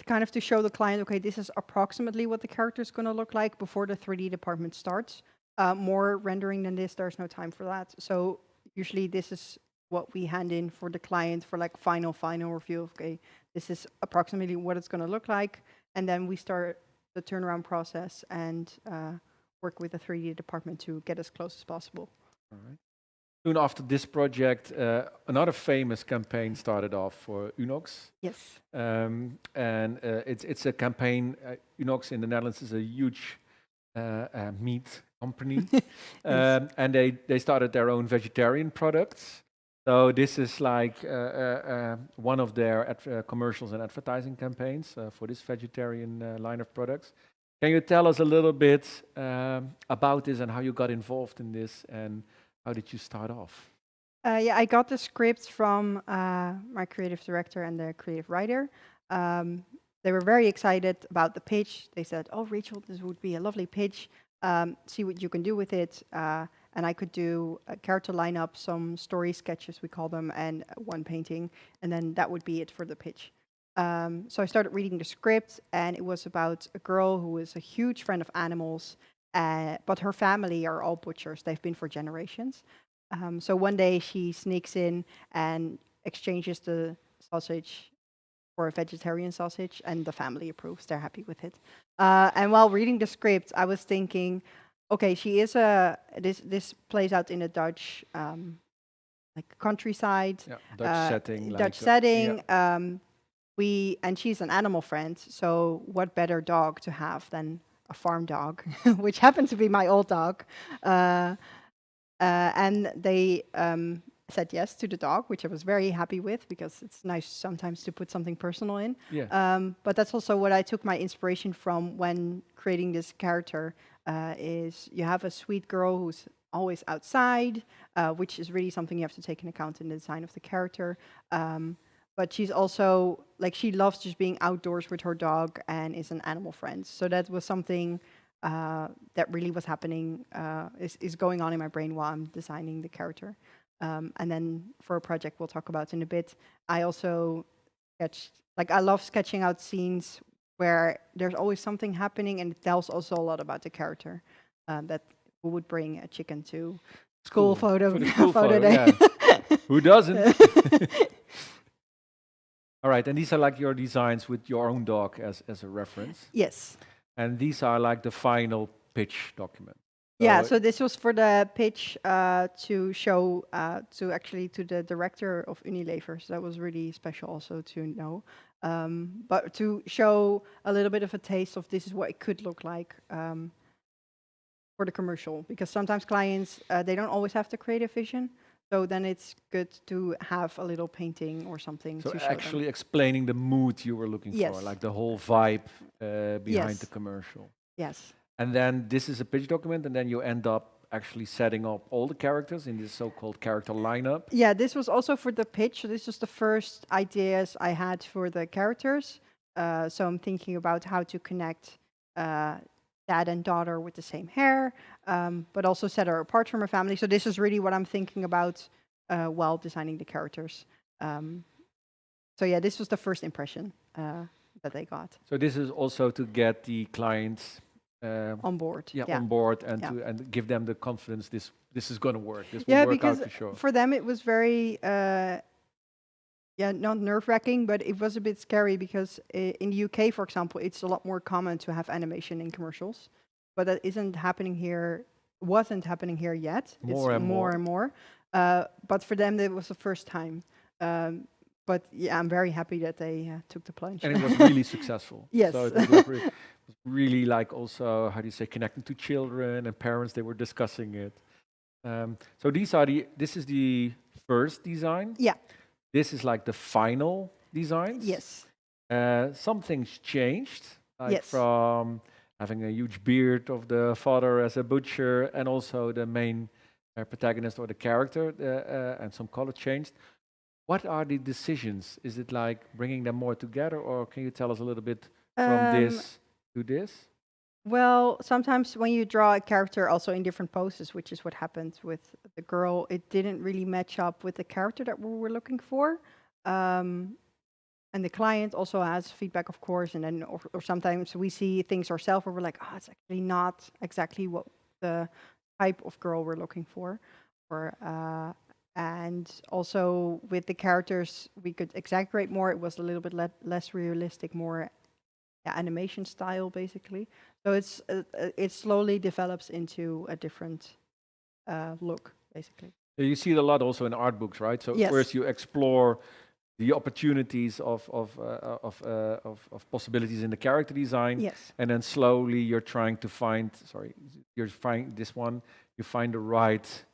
C: kind of to show the client, okay, this is approximately what the character is going to look like before the 3D department starts. More rendering than this, there's no time for that. So usually this is what we hand in for the client for like final review of, okay, this is approximately what it's going to look like. And then we start the turnaround process and work with the 3D department to get as close as possible.
B: All right. Soon after this project, another famous campaign started off for Unox.
C: Yes.
B: And it's a campaign. Unox in the Netherlands is a huge meat company.
C: Yes.
B: And they started their own vegetarian products. So this is like one of their commercials and advertising campaigns for this vegetarian line of products. Can you tell us a little bit about this and how you got involved in this and how did you start off?
C: Yeah, I got the script from my creative director and the creative writer. They were very excited about the pitch. They said, "Oh, Rachel, this would be a lovely pitch. See what you can do with it." And I could do a character lineup, some story sketches, we call them, and one painting, and then that would be it for the pitch. So I started reading the script, and it was about a girl who is a huge friend of animals, but her family are all butchers. They've been for generations. So one day she sneaks in and exchanges the sausage for a vegetarian sausage, and the family approves. They're happy with it. And while reading the script, I was thinking, okay, she is this plays out in a Dutch like countryside,
B: Yeah, Dutch setting.
C: Dutch
B: Yeah.
C: setting. And she's an animal friend, so what better dog to have than a farm dog, which happened to be my old dog. And they said yes to the dog, which I was very happy with because it's nice sometimes to put something personal in.
B: Yeah.
C: But that's also what I took my inspiration from when creating this character. Is you have a sweet girl who's always outside, which is really something you have to take into account in the design of the character. But she's also like she loves just being outdoors with her dog and is an animal friend. So that was something that really was happening, is going on in my brain while I'm designing the character. And then for a project we'll talk about in a bit, I also I love sketching out scenes where there's always something happening, and it tells also a lot about the character. That we would bring a chicken to school photo,
B: For the school
C: photo day.
B: Yeah. Who doesn't? All right, and these are like your designs with your own dog as a reference.
C: Yes.
B: And these are like the final pitch document.
C: Yeah, so this was for the pitch to show to the director of Unilever. So that was really special also to know. But to show a little bit of a taste of this is what it could look like for the commercial. Because sometimes clients, they don't always have the creative vision. So then it's good to have a little painting or something
B: So
C: to show
B: actually
C: them.
B: explaining the mood you were looking
C: Yes.
B: for, like the whole vibe behind
C: Yes.
B: the commercial.
C: Yes.
B: And then this is a pitch document, and then you end up actually setting up all the characters in this so-called character lineup.
C: Yeah, this was also for the pitch. So this was the first ideas I had for the characters. So I'm thinking about how to connect dad and daughter with the same hair, but also set her apart from her family. So this is really what I'm thinking about while designing the characters. So yeah, this was the first impression that they got.
B: So this is also to get the clients
C: On board.
B: on board and
C: Yeah.
B: to give them the confidence this is going to work. This will work
C: because
B: out for sure.
C: for them it was very not nerve-wracking, but it was a bit scary because in the UK, for example, it's a lot more common to have animation in commercials, but that isn't happening here. Wasn't happening here yet.
B: More
C: It's
B: and
C: more
B: more.
C: and more. But for them, it was the first time. But yeah, I'm very happy that they took the plunge.
B: And it was really successful.
C: Yes.
B: So it was like really like also, how do you say, connecting to children and parents. They were discussing it. So this is the first design.
C: Yeah.
B: This is like the final designs.
C: Yes.
B: Something's changed, like
C: Yes.
B: from having a huge beard of the father as a butcher, and also the main protagonist or the character, and some color changed. What are the decisions? Is it like bringing them more together, or can you tell us a little bit from this to this?
C: Well, sometimes when you draw a character also in different poses, which is what happened with the girl, it didn't really match up with the character that we were looking for. and the client also has feedback, of course, and then or sometimes we see things ourselves where we're like, oh, it's actually not exactly what the type of girl we're looking for, or and also with the characters we could exaggerate more. It was a little bit less realistic, more animation style basically. So it slowly develops into a different look basically.
B: Yeah, you see it a lot also in art books, right? So
C: Yes.
B: first you explore the opportunities of possibilities in the character design,
C: Yes.
B: and then slowly you're trying to find. Sorry, you're finding this one. You find the right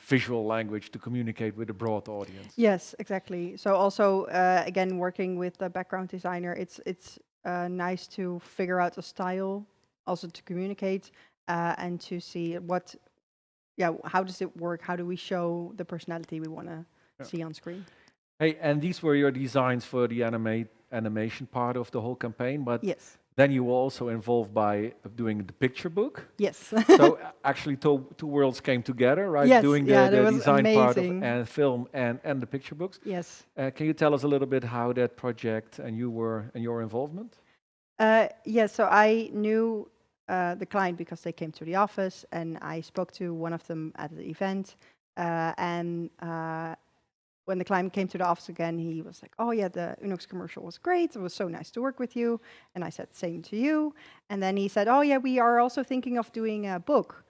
B: visual language to communicate with a broad audience.
C: Yes, exactly. So also again, working with the background designer, it's nice to figure out a style, also to communicate and to see what, yeah, how does it work? How do we show the personality we want to
B: Yeah.
C: see on screen?
B: Hey, and these were your designs for the animation part of the whole campaign, but
C: Yes.
B: then you were also involved by doing the picture book.
C: Yes.
B: So actually, two worlds came together, right?
C: Yes.
B: Doing
C: Yeah, that
B: the
C: was
B: design part of
C: amazing.
B: film and the picture books.
C: Yes.
B: Can you tell us a little bit how that project and your involvement?
C: Yeah, so I knew the client because they came to the office, and I spoke to one of them at the event. And when the client came to the office again, he was like, "Oh yeah, the Unox commercial was great. It was so nice to work with you." And I said, "Same to you." And then he said, "Oh yeah, we are also thinking of doing a book."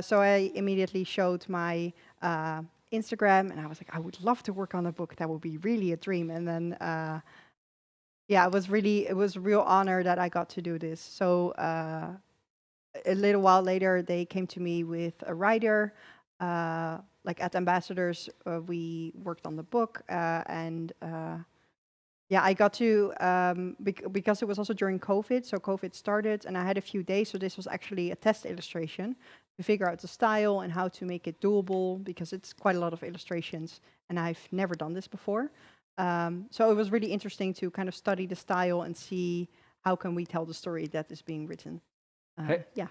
C: So I immediately showed my Instagram, and I was like, "I would love to work on a book. That would be really a dream." And then yeah, it was a real honor that I got to do this. So a little while later, they came to me with a writer. Like at Ambassadors, we worked on the book, and yeah, I got to because it was also during COVID. So COVID started, and I had a few days. So this was actually a test illustration to figure out the style and how to make it doable, because it's quite a lot of illustrations, and I've never done this before. So it was really interesting to kind of study the style and see how can we tell the story that is being written.
B: Hey,
C: Yeah.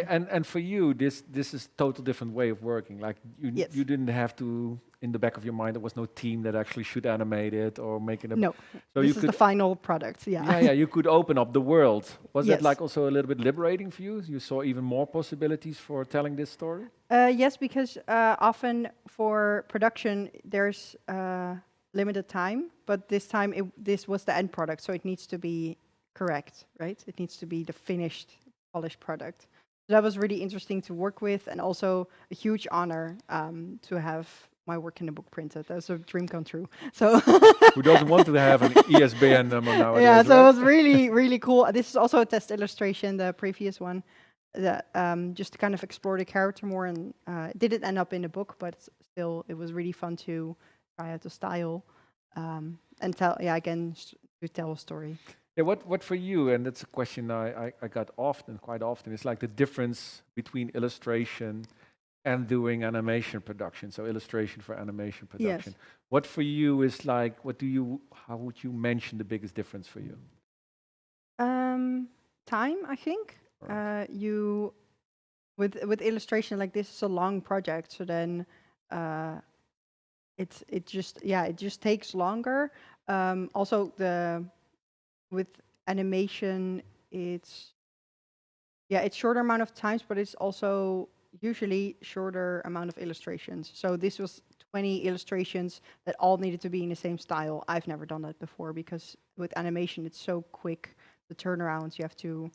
B: and for you, this is total different way of working. Like
C: Yes.
B: you didn't have to, in the back of your mind, there was no team that actually should animate it or make it.
C: No,
B: So
C: this
B: you
C: is the
B: could,
C: final product. Yeah.
B: yeah, you could open up the world. Was that
C: Yes.
B: like also a little bit liberating for you? You saw even more possibilities for telling this story.
C: Yes, because often for production there's limited time, but this time this was the end product, so it needs to be correct, right? It needs to be the finished, polished product. So that was really interesting to work with, and also a huge honor to have my work in a book printed. That was a dream come true. So
B: Who doesn't want to have an ESBN number nowadays?
C: yeah, so
B: right?
C: it was really, really cool. This is also a test illustration, the previous one, that just to kind of explore the character more, and it didn't end up in a book, but still, it was really fun to try out the style and tell, yeah, again, to tell a story.
B: Yeah, what for you, and that's a question I got often, quite often, is like the difference between illustration and doing animation production, so illustration for animation production.
C: Yes.
B: What for you is like, how would you mention the biggest difference for you?
C: Time, I think.
B: Right.
C: You with illustration like this is a long project, so then it just takes longer. Also with animation, it's shorter amount of times, but it's also usually shorter amount of illustrations. So this was 20 illustrations that all needed to be in the same style. I've never done that before, because with animation it's so quick, the turnarounds. You have to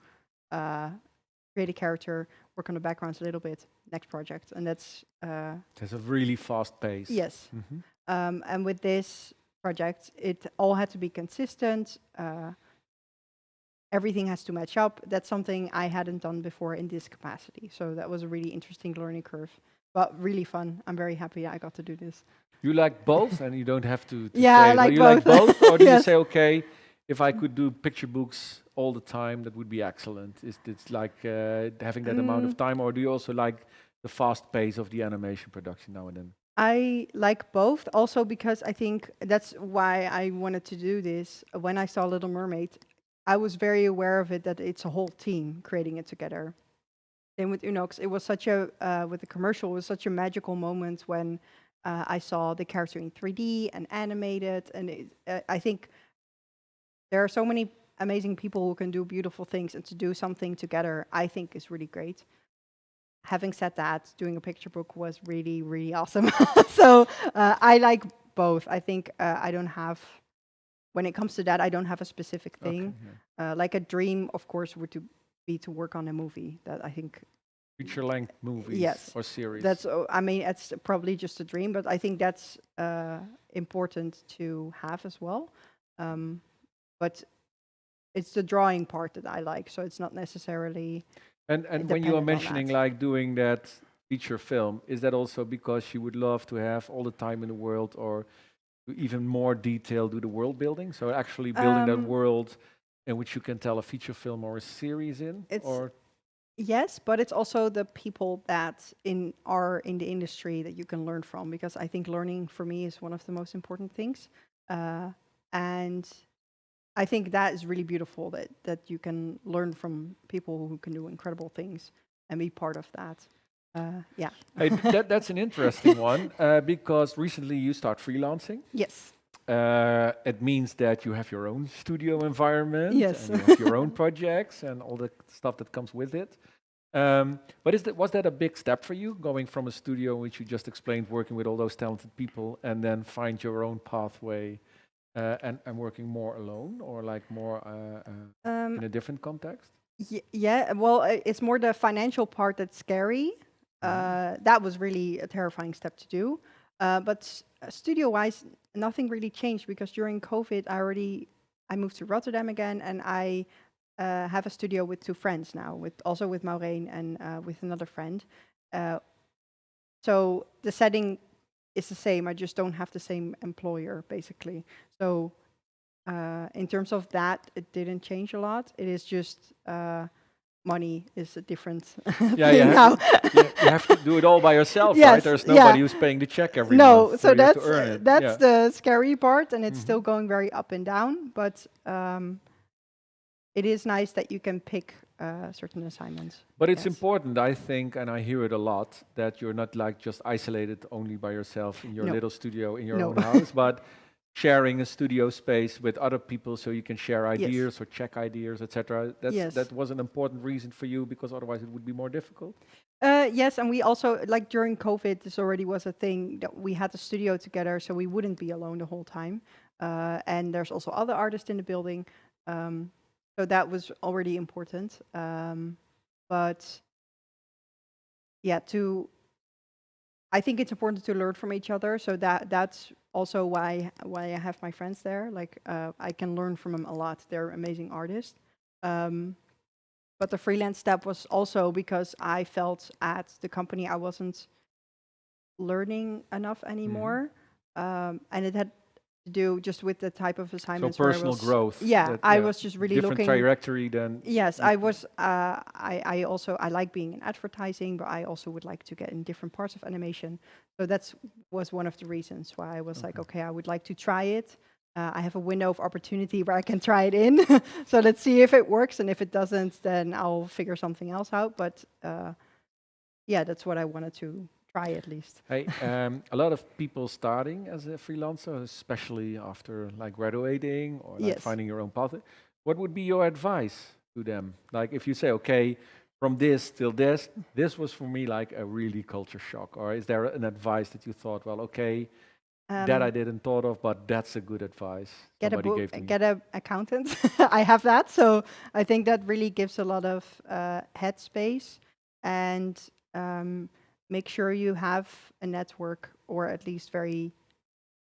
C: create a character, work on the backgrounds a little bit, next project, and that's
B: There's a really fast pace.
C: yes.
B: Mhm.
C: And with this project, it all had to be consistent. Everything has to match up. That's something I hadn't done before in this capacity. So that was a really interesting learning curve, but really fun. I'm very happy I got to do this.
B: You like both, and you don't have to
C: Yeah,
B: say
C: I
B: it, but
C: like
B: you like
C: both.
B: both, or do you
C: Yes.
B: say, okay, if I could do picture books all the time, that would be excellent? Is it like having that amount of time, or do you also like the fast pace of the animation production now and then?
C: I like both, also because I think that's why I wanted to do this. When I saw Little Mermaid, I was very aware of it, that it's a whole team creating it together. Same with Unox. It was such a with the commercial, it was such a magical moment when I saw the character in 3D and animated, and I think there are so many amazing people who can do beautiful things, and to do something together, I think is really great. Having said that, doing a picture book was really, really awesome. So I like both. I think I don't have, when it comes to that, I don't have a specific thing. Like a dream, of course, would to be to work on a movie. That I think,
B: Feature-length movies
C: yes,
B: or series.
C: that's. I mean, it's probably just a dream, but I think that's important to have as well. But it's the drawing part that I like, so it's not necessarily.
B: And when you are
C: dependent on
B: mentioning
C: that.
B: like doing that feature film, is that also because you would love to have all the time in the world, or to even more detail do the world building? So actually building that world in which you can tell a feature film or a series in,
C: It's
B: or
C: Yes, but it's also the people that are in the industry that you can learn from, because I think learning for me is one of the most important things, and I think that is really beautiful that you can learn from people who can do incredible things and be part of that. Yeah.
B: Hey, that's an interesting one because recently you start freelancing.
C: Yes.
B: It means that you have your own studio environment
C: Yes.
B: and you have your own projects and all the stuff that comes with it. But was that a big step for you, going from a studio which you just explained, working with all those talented people, and then find your own pathway and working more alone, or like more in a different context?
C: Yeah. Well, it's more the financial part that's scary. That was really a terrifying step to do. But studio-wise, nothing really changed, because during COVID, I moved to Rotterdam again, and I have a studio with two friends now, with Maureen and with another friend. So the setting is the same. I just don't have the same employer, basically. So in terms of that, it didn't change a lot. It is just money is a different
B: Yeah,
C: thing now.
B: you have to do it all by yourself, right?
C: Yes,
B: There's
C: yeah.
B: nobody who's paying the check every
C: No,
B: month,
C: so
B: you have to earn it.
C: that's
B: Yeah.
C: the scary part, and it's still going very up and down. But it is nice that you can pick certain assignments.
B: But it's
C: Yes.
B: important, I think, and I hear it a lot, that you're not like just isolated only by yourself in your
C: No.
B: little studio in your
C: No.
B: own house, but sharing a studio space with other people so you can share
C: Yes.
B: ideas or check ideas, etc.
C: Yes.
B: That was an important reason for you, because otherwise it would be more difficult.
C: Yes, and we also, like during COVID, this already was a thing that we had the studio together, so we wouldn't be alone the whole time. And there's also other artists in the building, so that was already important. But yeah, I think it's important to learn from each other. So that's also why I have my friends there. Like I can learn from them a lot. They're amazing artists. But the freelance step was also because I felt at the company I wasn't learning enough anymore, and it had to do just with the type of
B: So
C: assignments. where I
B: personal
C: was-
B: growth.
C: Yeah, I was just really
B: different
C: looking.
B: trajectory than.
C: Yes,
B: you-
C: I was. I also I like being in advertising, but I also would like to get in different parts of animation. So was one of the reasons why I was like, okay, I would like to try it. I have a window of opportunity where I can try it in. So let's see if it works, and if it doesn't, then I'll figure something else out. But yeah, that's what I wanted to try at least.
B: Hey, a lot of people starting as a freelancer, especially after like graduating or like
C: Yes.
B: finding your own path. What would be your advice to them? Like if you say, okay, from this till this was for me like a really culture shock. Or is there an advice that you thought, well, okay, that I didn't thought of, but that's a good advice
C: Get a
B: somebody
C: book,
B: gave to me.
C: get an accountant. I have that, so I think that really gives a lot of headspace, and make sure you have a network, or at least very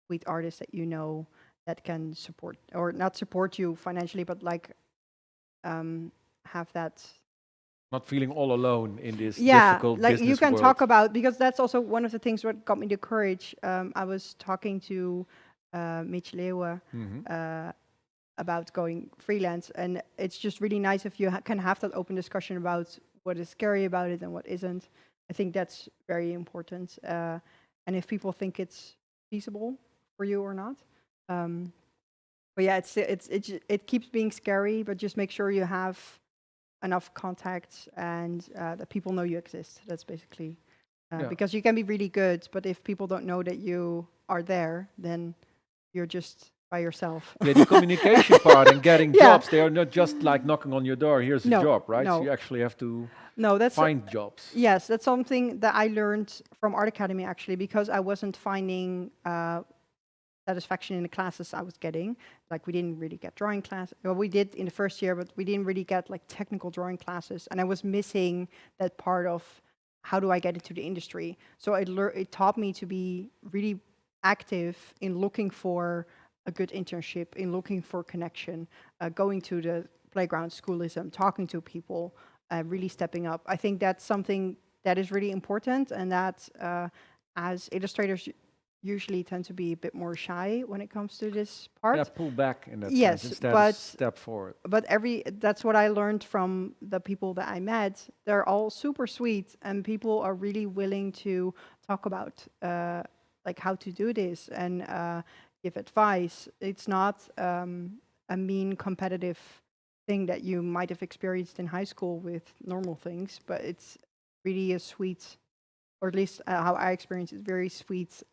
C: sweet artists that you know that can support, or not support you financially, but like have that.
B: Not feeling all alone in this
C: Yeah,
B: difficult
C: like
B: business
C: you can
B: world.
C: talk about, because that's also one of the things what got me the courage. I was talking to Mitch Leeuwen about going freelance, and it's just really nice if you can have that open discussion about what is scary about it and what isn't. I think that's very important, and if people think it's feasible for you or not. But yeah, it keeps being scary, but just make sure you have enough contacts and that people know you exist. That's basically
B: Yeah.
C: because you can be really good, but if people don't know that you are there, then you're just by yourself.
B: Yeah, the communication part and getting
C: Yeah.
B: jobs, they are not just like knocking on your door, here's a
C: No,
B: job, right? So
C: no.
B: you actually have to
C: No,
B: find jobs.
C: yes, that's something that I learned from Art Academy actually, because I wasn't finding satisfaction in the classes I was getting. Like we didn't really get drawing class. Well, we did in the first year, but we didn't really get like technical drawing classes, and I was missing that part of how do I get into the industry. So it taught me to be really active in looking for a good internship, in looking for connection, going to the playground, schoolism, talking to people, really stepping up. I think that's something that is really important, and that as illustrators usually tend to be a bit more shy when it comes to this part.
B: Yeah, pull back in that sense
C: Yes,
B: instead of
C: but
B: step forward.
C: that's what I learned from the people that I met. They're all super sweet, and people are really willing to talk about like how to do this and give advice. It's not a mean competitive thing that you might have experienced in high school with normal things, but it's really a sweet, or at least how I experience it, very sweet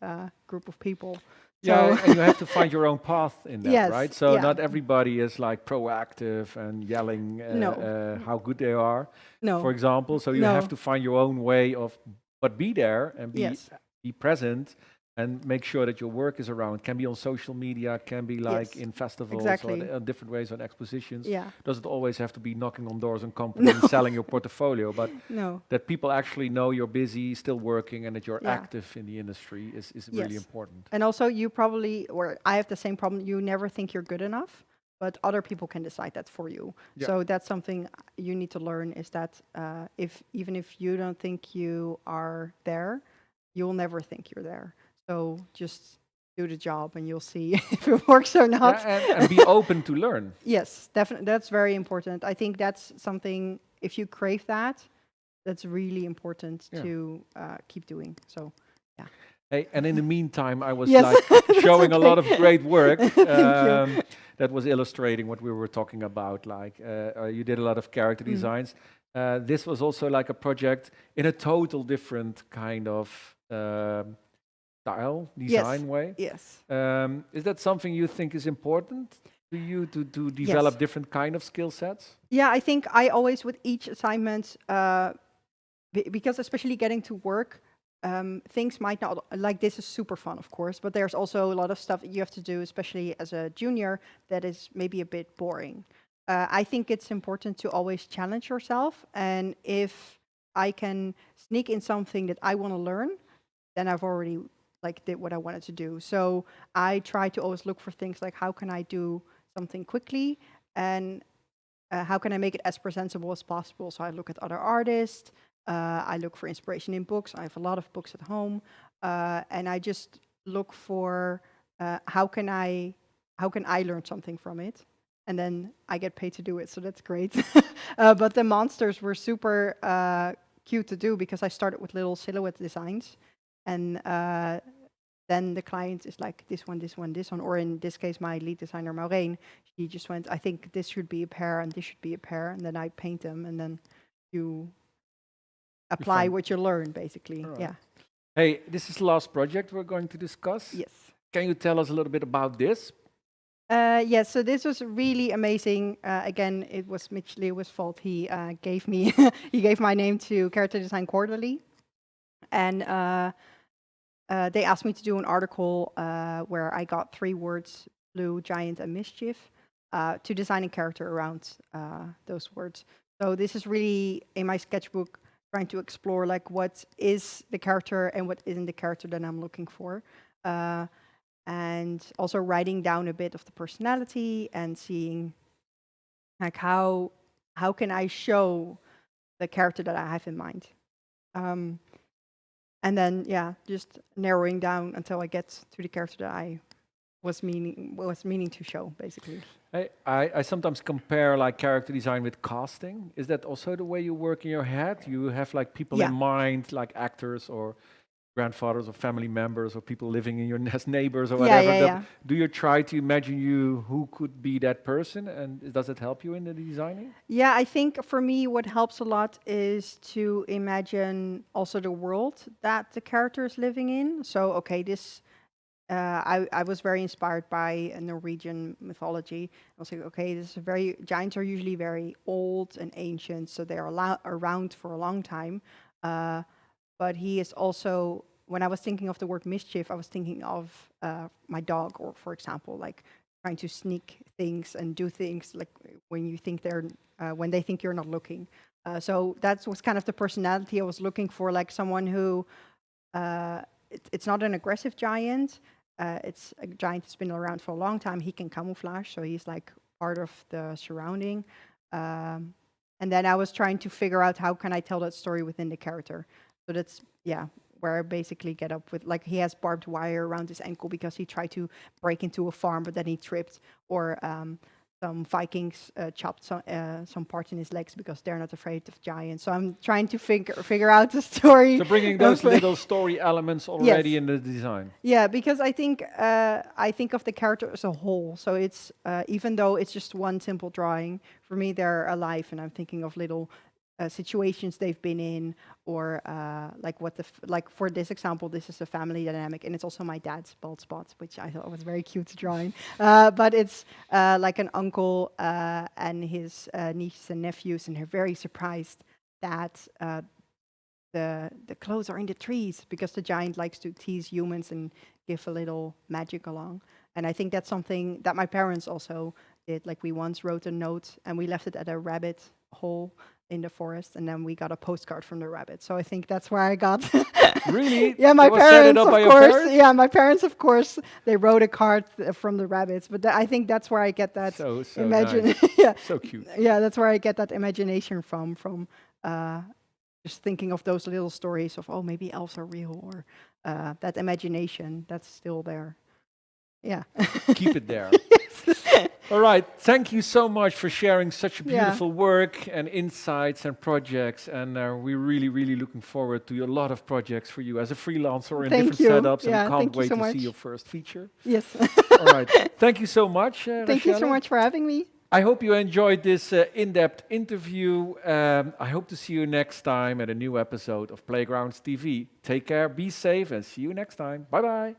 C: group of people.
B: Yeah,
C: So
B: and you have to find your own path in that,
C: yes,
B: right? So
C: yeah.
B: not everybody is like proactive and yelling
C: No.
B: how good they are,
C: No.
B: for example. So you
C: No.
B: have to find your own way of, but be there and
C: Yes.
B: be present and make sure that your work is around. Can be on social media, can be like
C: Yes,
B: in festivals
C: exactly.
B: or different ways on expositions.
C: Yeah.
B: Doesn't always have to be knocking on doors and companies and selling your portfolio, but
C: No.
B: that people actually know you're busy, still working, and that you're
C: Yeah.
B: active in the industry is really
C: Yes.
B: important.
C: And also, you probably, or I have the same problem. You never think you're good enough, but other people can decide that for you.
B: Yeah.
C: So that's something you need to learn, is that even if you don't think you are there, you'll never think you're there. So just do the job, and you'll see if it works or not.
B: Yeah, and be open to learn.
C: Yes, definitely. That's very important. I think that's something, if you crave that, that's really important
B: Yeah.
C: to keep doing. So, yeah.
B: Hey, and in the meantime, I was
C: Yes,
B: like
C: that's
B: showing a lot of
C: okay.
B: great work
C: Thank you.
B: that was illustrating what we were talking about. Like you did a lot of character
C: Mm.
B: designs. This was also like a project in a total different kind of style, design way.
C: Yes.
B: Is that something you think is important to you to
C: Yes.
B: develop different kind of skill sets?
C: Yeah, I think I always, with each assignment, because especially getting to work, things might not, like this is super fun, of course, but there's also a lot of stuff that you have to do, especially as a junior, that is maybe a bit boring. I think it's important to always challenge yourself, and if I can sneak in something that I want to learn, then I've already like did what I wanted to do. So I try to always look for things like, how can I do something quickly, and how can I make it as presentable as possible? So I look at other artists. I look for inspiration in books. I have a lot of books at home, and I just look for how can I learn something from it, and then I get paid to do it. So that's great. But the monsters were super cute to do, because I started with little silhouette designs, and then the client is like, this one, this one, this one. Or in this case, my lead designer, Maureen, she just went, I think this should be a pair and this should be a pair. And then I paint them, and then you apply
B: find-
C: what you learn, basically.
B: Alright.
C: Yeah.
B: Hey, this is the last project we're going to discuss.
C: Yes.
B: Can you tell us a little bit about this?
C: Yes, so this was really amazing. Again, it was Mitch Lewis' fault. He gave me, he gave my name to Character Design Quarterly. And they asked me to do an article where I got 3 words, blue, giant, and mischief, to design a character around those words. So this is really, in my sketchbook, trying to explore like what is the character and what isn't the character that I'm looking for. And also writing down a bit of the personality and seeing like how can I show the character that I have in mind. And then, yeah, just narrowing down until I get to the character that I was meaning to show, basically.
B: I sometimes compare like character design with casting. Is that also the way you work in your head? You have like people
C: Yeah.
B: in mind, like actors or grandfathers or family members or people living in your as neighbors or
C: Yeah,
B: whatever.
C: yeah, yeah.
B: Do you try to imagine you who could be that person, and does it help you in the designing?
C: Yeah, I think for me, what helps a lot is to imagine also the world that the character is living in. So, okay, this I was very inspired by Norwegian mythology. I was like, okay, this is very giants are usually very old and ancient, so they're around for a long time. Uh, but he is also, when I was thinking of the word mischief, I was thinking of my dog, or for example, like trying to sneak things and do things like when you think when they think you're not looking. So that was kind of the personality I was looking for, like someone who it's not an aggressive giant. It's a giant that's been around for a long time. He can camouflage, so he's like part of the surrounding. Um, and then I was trying to figure out how can I tell that story within the character. So that's where I basically get up with, like, he has barbed wire around his ankle because he tried to break into a farm, but then he tripped. Or some Vikings chopped some parts in his legs because they're not afraid of giants. So I'm trying to figure out the story.
B: So bringing those
C: of-
B: little story elements already
C: Yes.
B: in the design.
C: Yeah, because I think of the character as a whole. So it's even though it's just one simple drawing, for me they're alive, and I'm thinking of little situations they've been in, or like like for this example, this is a family dynamic, and it's also my dad's bald spot, which I thought was very cute drawing. But it's like an uncle and his nieces and nephews, and they're very surprised that the clothes are in the trees because the giant likes to tease humans and give a little magic along. And I think that's something that my parents also did. Like, we once wrote a note and we left it at a rabbit hole in the forest, and then we got a postcard from the rabbit. So I think that's where I got.
B: Really?
C: Yeah, my
B: That was set it
C: parents,
B: up
C: of
B: by your
C: course.
B: parents?
C: Yeah, my parents, of course, they wrote a card from the rabbits. But I think that's where I get that
B: So
C: imagine.
B: nice.
C: Yeah,
B: So cute.
C: yeah, that's where I get that imagination from. Uh, just thinking of those little stories of, oh, maybe elves are real, or that imagination that's still there. Yeah.
B: Keep it there. All right. Thank you so much for sharing such a
C: Yeah.
B: beautiful work and insights and projects. And we're really, really looking forward to a lot of projects for you as a freelancer in
C: Thank
B: different
C: you.
B: setups.
C: Yeah,
B: and we can't
C: thank you
B: wait
C: so
B: to
C: much.
B: see your first feature.
C: Yes.
B: All right. Thank you so much,
C: Thank you so
B: Rachelle.
C: much for having me.
B: I hope you enjoyed this in-depth interview. I hope to see you next time at a new episode of Playgrounds TV. Take care, be safe, and see you next time. Bye-bye.